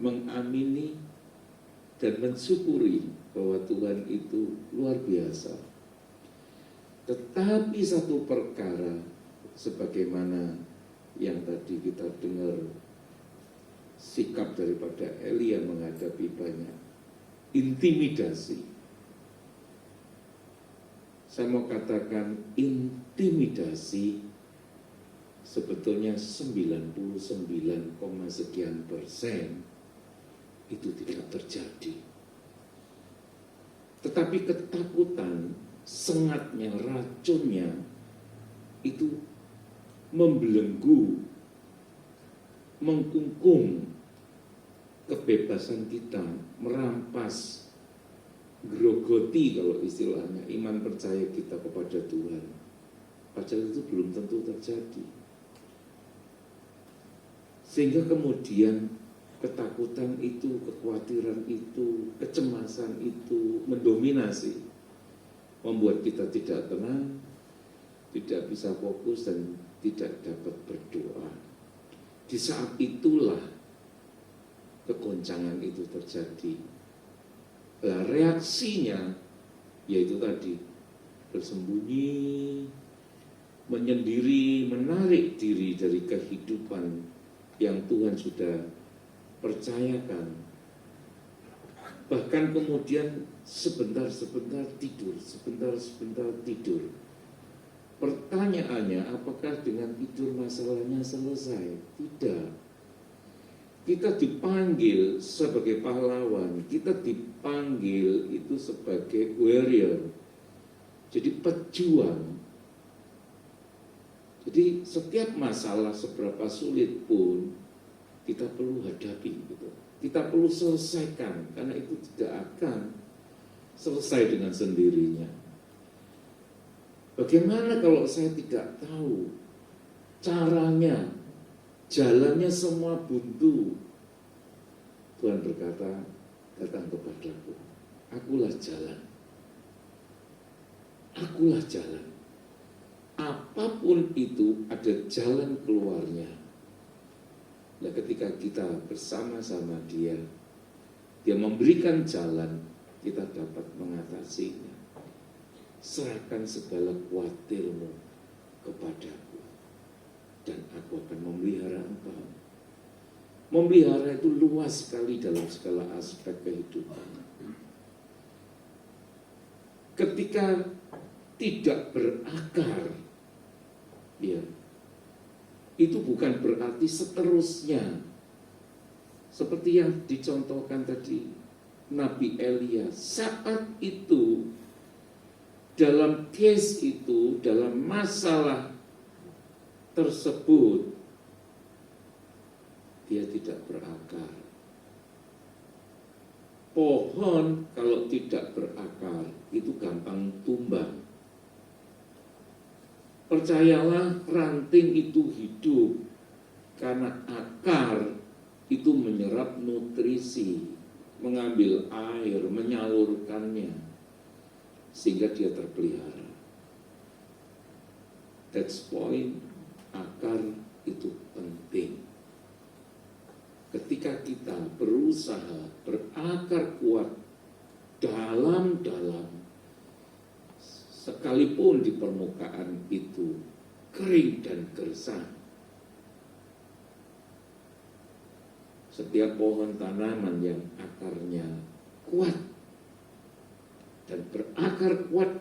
D: mengamini dan mensyukuri bahwa Tuhan itu luar biasa. Tetapi satu perkara, sebagaimana yang tadi kita dengar, sikap daripada Elia menghadapi banyak intimidasi. Saya mau katakan intimidasi sebetulnya 99,sekian% itu tidak terjadi. Tetapi ketakutan, sengatnya, racunnya itu membelenggu, mengkungkung kebebasan kita, merampas, grogoti kalau istilahnya iman percaya kita kepada Tuhan. Padahal itu belum tentu terjadi. Sehingga kemudian ketakutan itu, kekhawatiran itu, kecemasan itu mendominasi, membuat kita tidak tenang, tidak bisa fokus dan tidak dapat berdoa. Di saat itulah kegoncangan itu terjadi. Nah, reaksinya yaitu tadi bersembunyi, menyendiri, menarik diri dari kehidupan yang Tuhan sudah percayakan. Bahkan kemudian sebentar-sebentar tidur, sebentar-sebentar tidur. Pertanyaannya, apakah dengan tidur masalahnya selesai? Tidak. Kita dipanggil sebagai pahlawan, kita dipanggil itu sebagai warrior, jadi pejuang. Jadi setiap masalah seberapa sulit pun kita perlu hadapi, gitu. Kita perlu selesaikan, karena itu tidak akan selesai dengan sendirinya. Bagaimana kalau saya tidak tahu caranya, jalannya semua buntu? Tuhan berkata, datang kepadaku, akulah jalan. Akulah jalan. Apapun itu ada jalan keluarnya. Nah, ketika kita bersama-sama dia memberikan jalan, kita dapat mengatasinya. Serahkan segala khawatirmu kepadaku, dan aku akan memelihara engkau. Memelihara itu luas sekali dalam segala aspek kehidupan. Ketika tidak berakar, ya, itu bukan berarti seterusnya. Seperti yang dicontohkan tadi Nabi Elia, saat itu, dalam case itu, dalam masalah tersebut, dia tidak berakar. Pohon kalau tidak berakar itu gampang tumbang. Percayalah, ranting itu hidup karena akar itu menyerap nutrisi, mengambil air, menyalurkannya, sehingga dia terpelihara. That's point, akar itu penting. Ketika kita berusaha berakar kuat dalam-dalam, sekalipun di permukaan itu kering dan gersang, setiap pohon tanaman yang akarnya kuat dan berakar kuat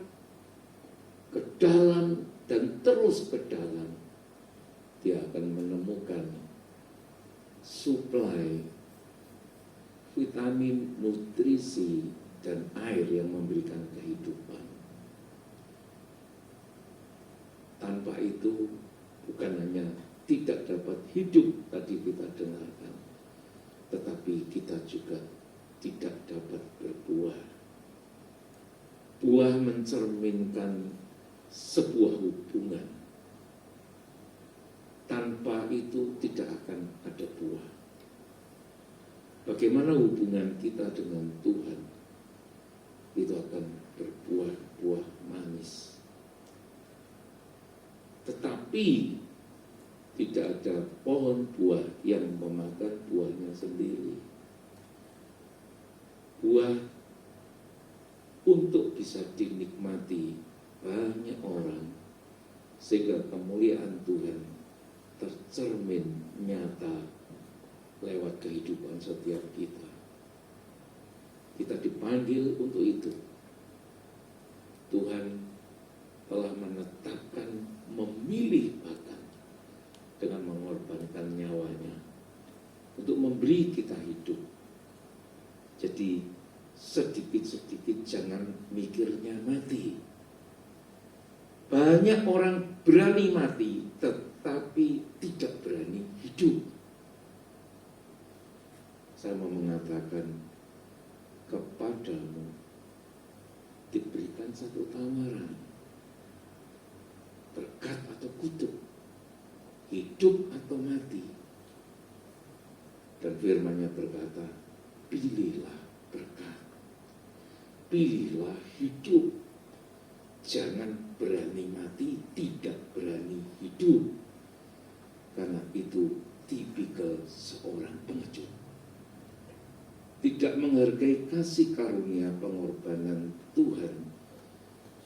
D: ke dalam dan terus ke dalam, dia akan menemukan suplai vitamin, nutrisi, dan air yang memberikan kehidupan. Tanpa itu bukan hanya tidak dapat hidup tadi kita dengarkan, tetapi kita juga tidak dapat berbuah. Buah mencerminkan sebuah hubungan. Tanpa itu tidak akan ada buah. Bagaimana hubungan kita dengan Tuhan? Itu akan berbuah-buah manis. Tetapi tidak ada pohon buah yang memakan buahnya sendiri. Buah untuk bisa dinikmati banyak orang, sehingga kemuliaan Tuhan tercermin nyata lewat kehidupan setiap kita. Kita dipanggil untuk itu. Tuhan telah menetapkan, memilih bahkan dengan mengorbankan nyawanya untuk memberi kita hidup. Jadi sedikit-sedikit jangan mikirnya mati. Banyak orang berani mati, tetapi tidak berani hidup. Saya mau mengatakan kepadamu diberikan satu tawaran, berkat atau kutuk, hidup atau mati. Dan firman-Nya berkata, pilihlah berkat, pilihlah hidup. Jangan berani mati, tidak berani hidup. Karena itu tipikal seorang pengecut. Tidak menghargai kasih karunia pengorbanan Tuhan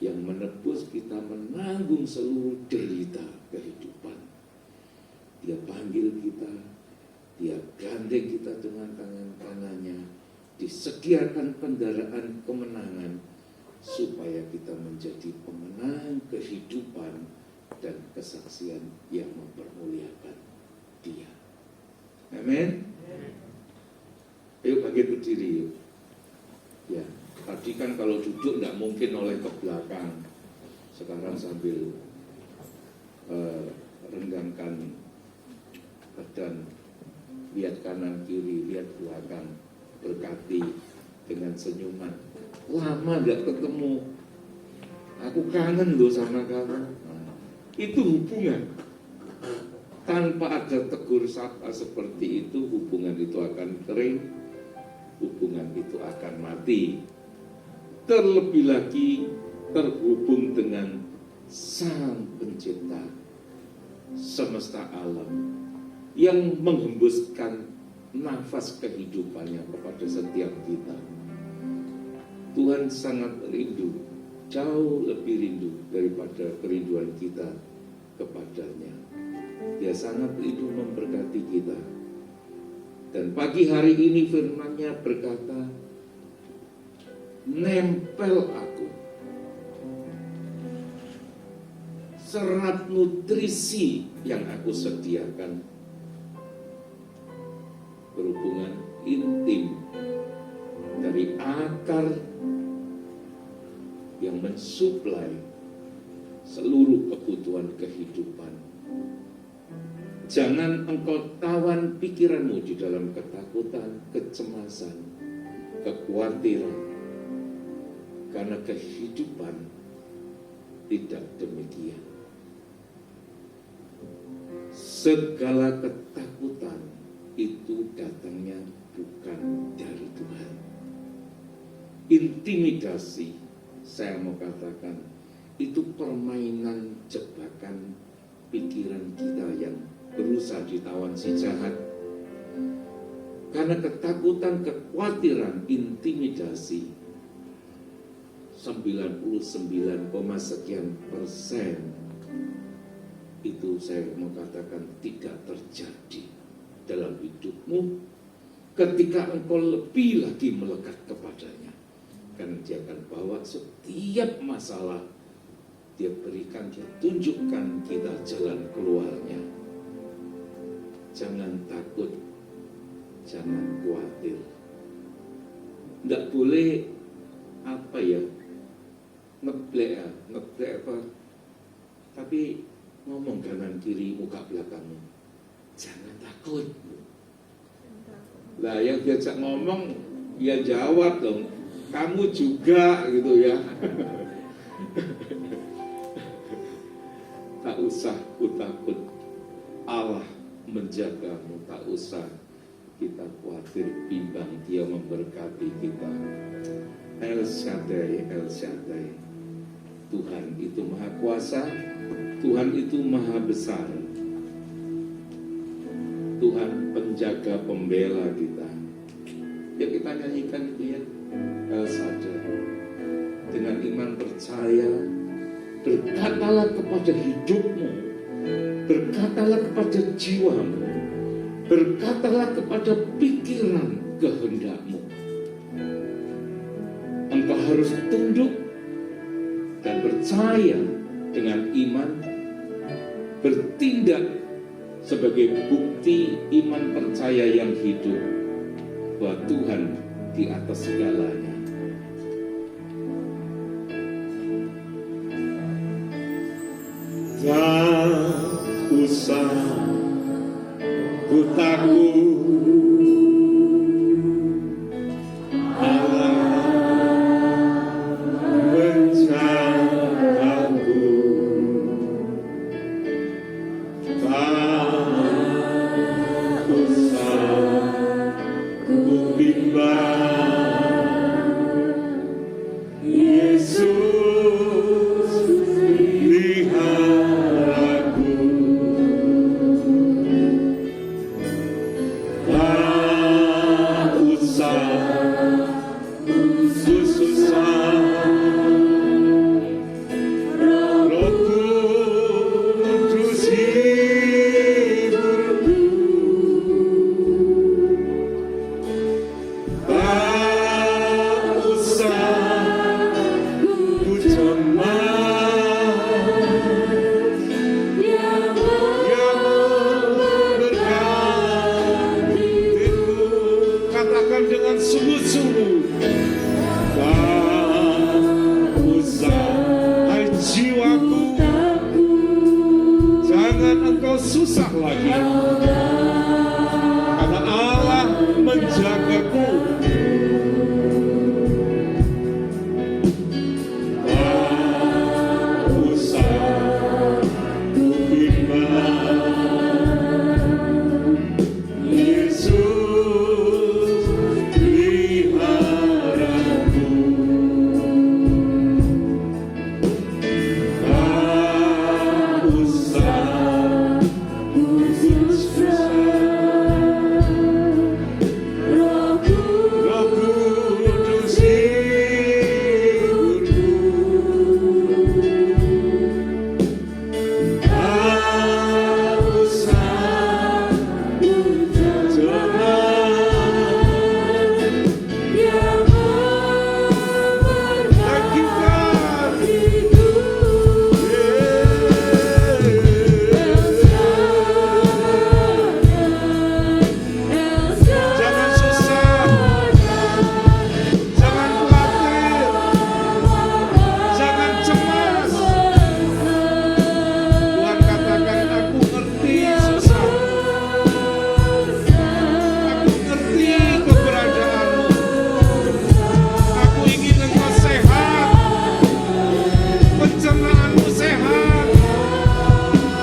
D: yang menebus kita menanggung seluruh derita kehidupan. Dia panggil kita, Dia gandeng kita dengan tangan kanannya, disediakan kendaraan kemenangan, supaya kita menjadi pemenang kehidupan dan kesaksian yang mempermuliakan Dia. Amin. Ayo bangkit berdiri yuk. Ya, tadi kan kalau duduk nggak mungkin oleh ke belakang. Sekarang sambil renggangkan badan, lihat kanan kiri, lihat belakang, berkati dengan senyuman. Lama gak ketemu, aku kangen loh sama kamu. Itu hubungan. Tanpa ada tegur sapa seperti itu, hubungan itu akan kering, hubungan itu akan mati. Terlebih lagi terhubung dengan Sang Pencipta semesta alam yang menghembuskan nafas kehidupannya kepada setiap kita. Tuhan sangat rindu, jauh lebih rindu daripada kerinduan kita kepadanya. Dia sangat rindu memberkati kita. Dan pagi hari ini firman-Nya berkata, nempel aku. Serat nutrisi yang aku sediakan berhubungan intim dari akar yang mensuplai seluruh kebutuhan kehidupan. Jangan engkau tawan pikiranmu di dalam ketakutan, kecemasan, kekhawatiran, karena kehidupan tidak demikian. Segala ketakutan itu datangnya bukan dari Tuhan. Intimidasi, saya mau katakan, itu permainan jebakan pikiran kita yang berusaha ditawan si jahat. Karena ketakutan, kekhawatiran, intimidasi 99,sekian% itu saya mau katakan tidak terjadi dalam hidupmu ketika engkau lebih lagi melekat kepadanya. Karena Dia akan bawa setiap masalah, Dia berikan, Dia tunjukkan kita jalan keluarnya. Jangan takut, jangan khawatir. Tidak boleh ngeblek apa, tapi ngomong kanan kiri, muka belakangmu, jangan takut. Lah yang diajak ngomong, ya jawab dong, kamu juga gitu ya. Tak usah takut, Allah menjagamu. Tak usah kita khawatir, bimbang, Dia memberkati kita. El Shaddai, El Shaddai. Tuhan itu maha kuasa, Tuhan itu maha besar. Tuhan penjaga pembela kita. Ya kita nyanyikan itu ya, El Shaddai. Dengan iman percaya, berkatalah kepada hidupmu, berkatalah kepada jiwamu, berkatalah kepada pikiran kehendakmu. Engkau harus tunduk dan percaya dengan iman, bertindak sebagai bukti iman percaya yang hidup bahwa Tuhan di atas segalanya. tiba, Yesus peliharaku. Tak usah susah, Roh Kudus hiburku. Tak usah ku cemas, yang memberkatiku. Katakan dengan sungguh-sungguh. Tak usah, hai jiwaku, jangan engkau susah lagi, karena Allah menjagaku. Tak usah ku bimbang, Yesus peliharaku. Tak usah ku susah, Roh Kudus hiburku. Tak usah ku cemas, yang memberkatiku. Jangan susah, jangan khawatir, jangan cemas. Tuhan katakan, aku ngerti susah, aku ngerti keberadaanmu, aku ingin engkau sehat, pencernaanmu sehat,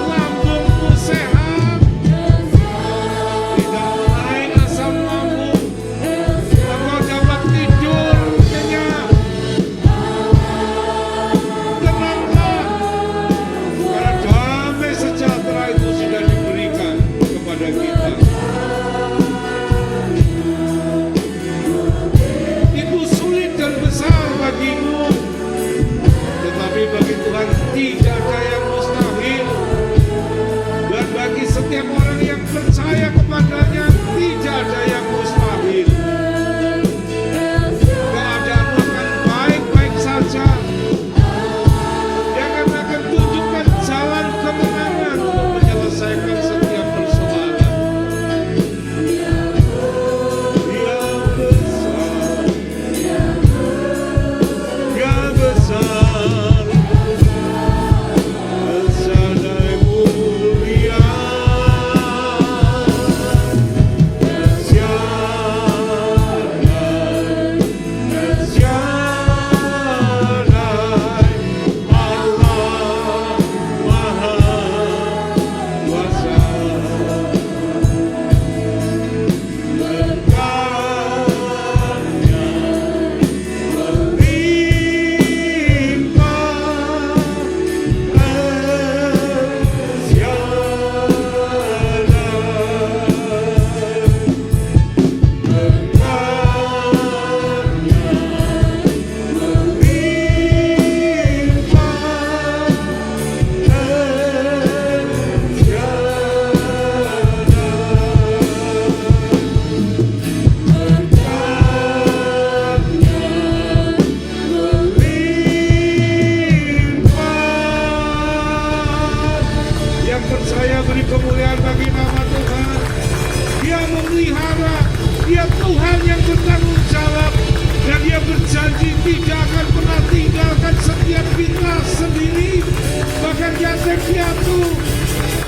D: lambungmu sehat, tidak naik asam lambung, engkau dapat tidur nyenyak. Tenanglah, karena damai sejahtera itu sudah diberikan kepada kita. Itu sulit dan besar bagimu, tetapi bagi Tuhan tidak ada yang mustahil. Dan bagi setiap orang yang percaya kepadanya, tidak ada yang mustahil. Keadaanmu akan baik-baik saja. Dia akan tunjukkan jalan kemenangan untuk menyelesaikan setiap persoalan. Dia besar, Dia besar, Al-Shaddai mulia,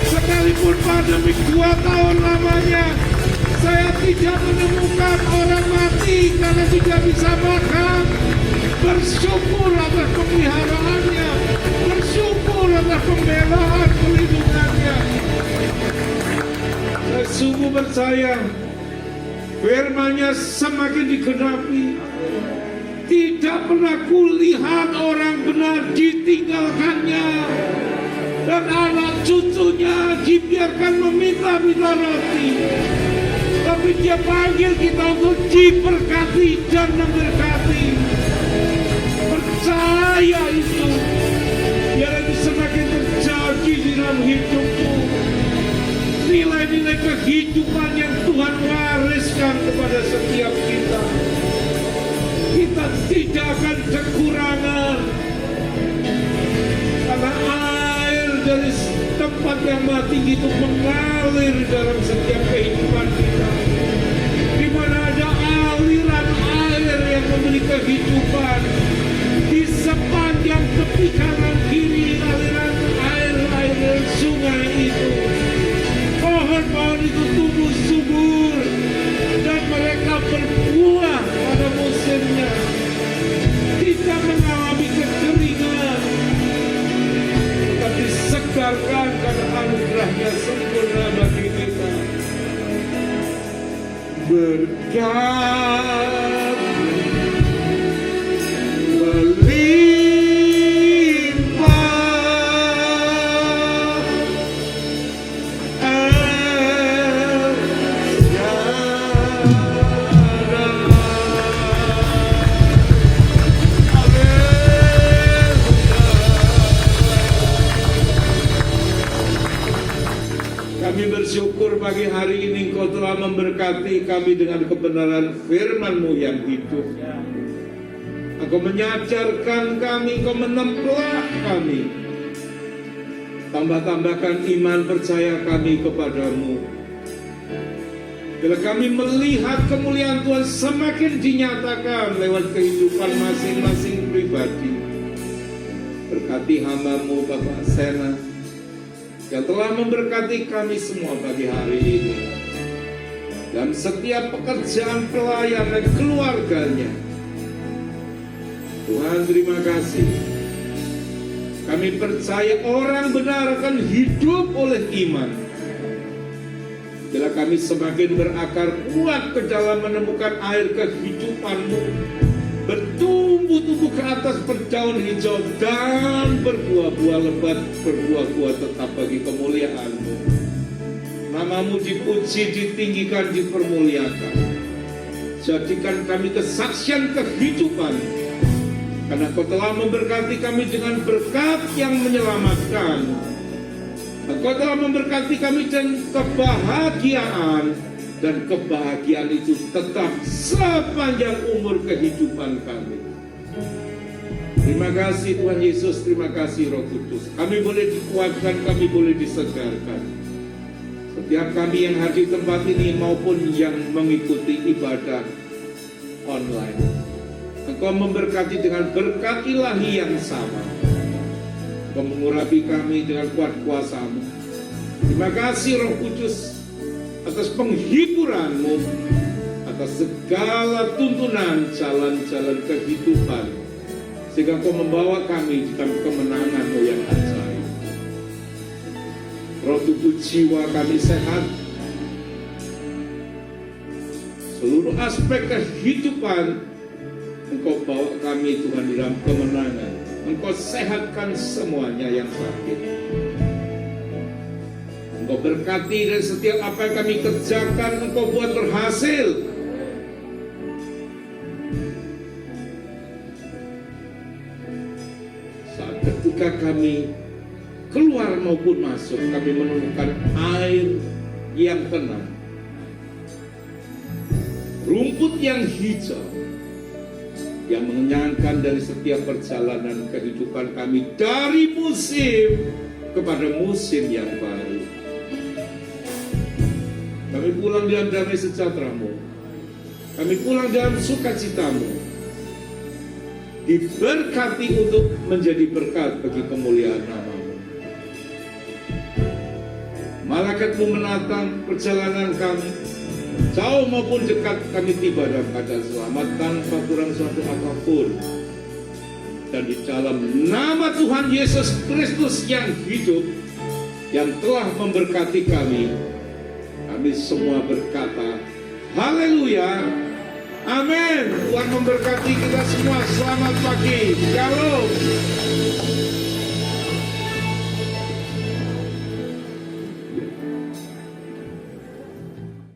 D: sekalipun pandemi 2 tahun lamanya, saya tidak menemukan orang mati karena tidak bisa makan. Bersyukur atas pemeliharaannya, bersyukur atas pembelaan pelindungannya. Saya sungguh percaya Firman-Nya semakin digenapi. Tidak pernah kulihat orang benar ditinggalkannya dan anak cucunya dibiarkan meminta-minta roti. Tapi Dia panggil kita untuk diberkati dan memberkati. Percaya itu, biar itu semakin terjadi di dalam hidupmu. Nilai-nilai kehidupan yang Tuhan wariskan kepada setiap kita. Kita tidak akan kekurangan, karena air dari tempat yang mati itu mengalir dalam setiap kehidupan kita. Di mana ada aliran air yang memberi kehidupan, di sepanjang tepi kanan kiri aliran air sungai itu, pohon-pohon itu tumbuh subur dan mereka berbuah pada musimnya, tidak mengalami kekeringan, tapi segarkan karena anugerah-Nya sempurna bagi kita. Berkat bersyukur pagi hari ini Engkau telah memberkati kami dengan kebenaran firman-Mu yang hidup. Engkau menyajarkan kami, Engkau menempelak kami. Tambah-tambahkan iman percaya kami kepadamu. Bila kami melihat kemuliaan Tuhan semakin dinyatakan lewat kehidupan masing-masing pribadi. Berkati hamba-Mu Bapak Sena yang telah memberkati kami semua pagi hari ini, dan setiap pekerjaan pelayan dan keluarganya. Tuhan, terima kasih. Kami percaya orang benar akan hidup oleh iman. Bila kami semakin berakar kuat ke dalam menemukan air kehidupan-Mu, bertumbuh-tumbuh ke atas berdaun hijau dan berbuah-buah lebat, berbuah-buah tetap bagi kemuliaan-Mu. Nama-Mu dipuji, ditinggikan, dipermuliakan. Jadikan kami kesaksian kehidupan, karena Kau telah memberkati kami dengan berkat yang menyelamatkan. Kau telah memberkati kami dengan kebahagiaan, dan kebahagiaan itu tetap sepanjang umur kehidupan kami. Terima kasih Tuhan Yesus, terima kasih Roh Kudus. Kami boleh dikuatkan, kami boleh disegarkan. Setiap kami yang hadir di tempat ini maupun yang mengikuti ibadah online, Engkau memberkati dengan berkat ilahi yang sama. Engkau mengurapi kami dengan kuat kuasa-Mu. Terima kasih Roh Kudus atas penghiburan-Mu, atas segala tuntunan jalan-jalan kehidupan, sehingga Kau membawa kami di dalam kemenangan-Mu yang ajaib. Roh tubuh jiwa kami sehat, seluruh aspek kehidupan Engkau bawa kami Tuhan di dalam kemenangan. Engkau sehatkan semuanya yang sakit. Engkau berkati dan setiap apa yang kami kerjakan Engkau buat berhasil. Saat ketika kami keluar maupun masuk, kami menemukan air yang tenang, rumput yang hijau, yang mengenyangkan dari setiap perjalanan kehidupan kami dari musim kepada musim yang baru. Kami pulang dalam damai sejahtera-Mu, kami pulang dalam sukacita-Mu, diberkati untuk menjadi berkat bagi kemuliaan nama-Mu. Malaikat-Mu menatang perjalanan kami, jauh maupun dekat kami tiba dalam keadaan selamat tanpa kurang suatu apapun. Dan di dalam nama Tuhan Yesus Kristus yang hidup, yang telah memberkati kami semua berkata, haleluya. Haleluya. Amin. Tuhan memberkati kita semua. Selamat pagi. Shalom.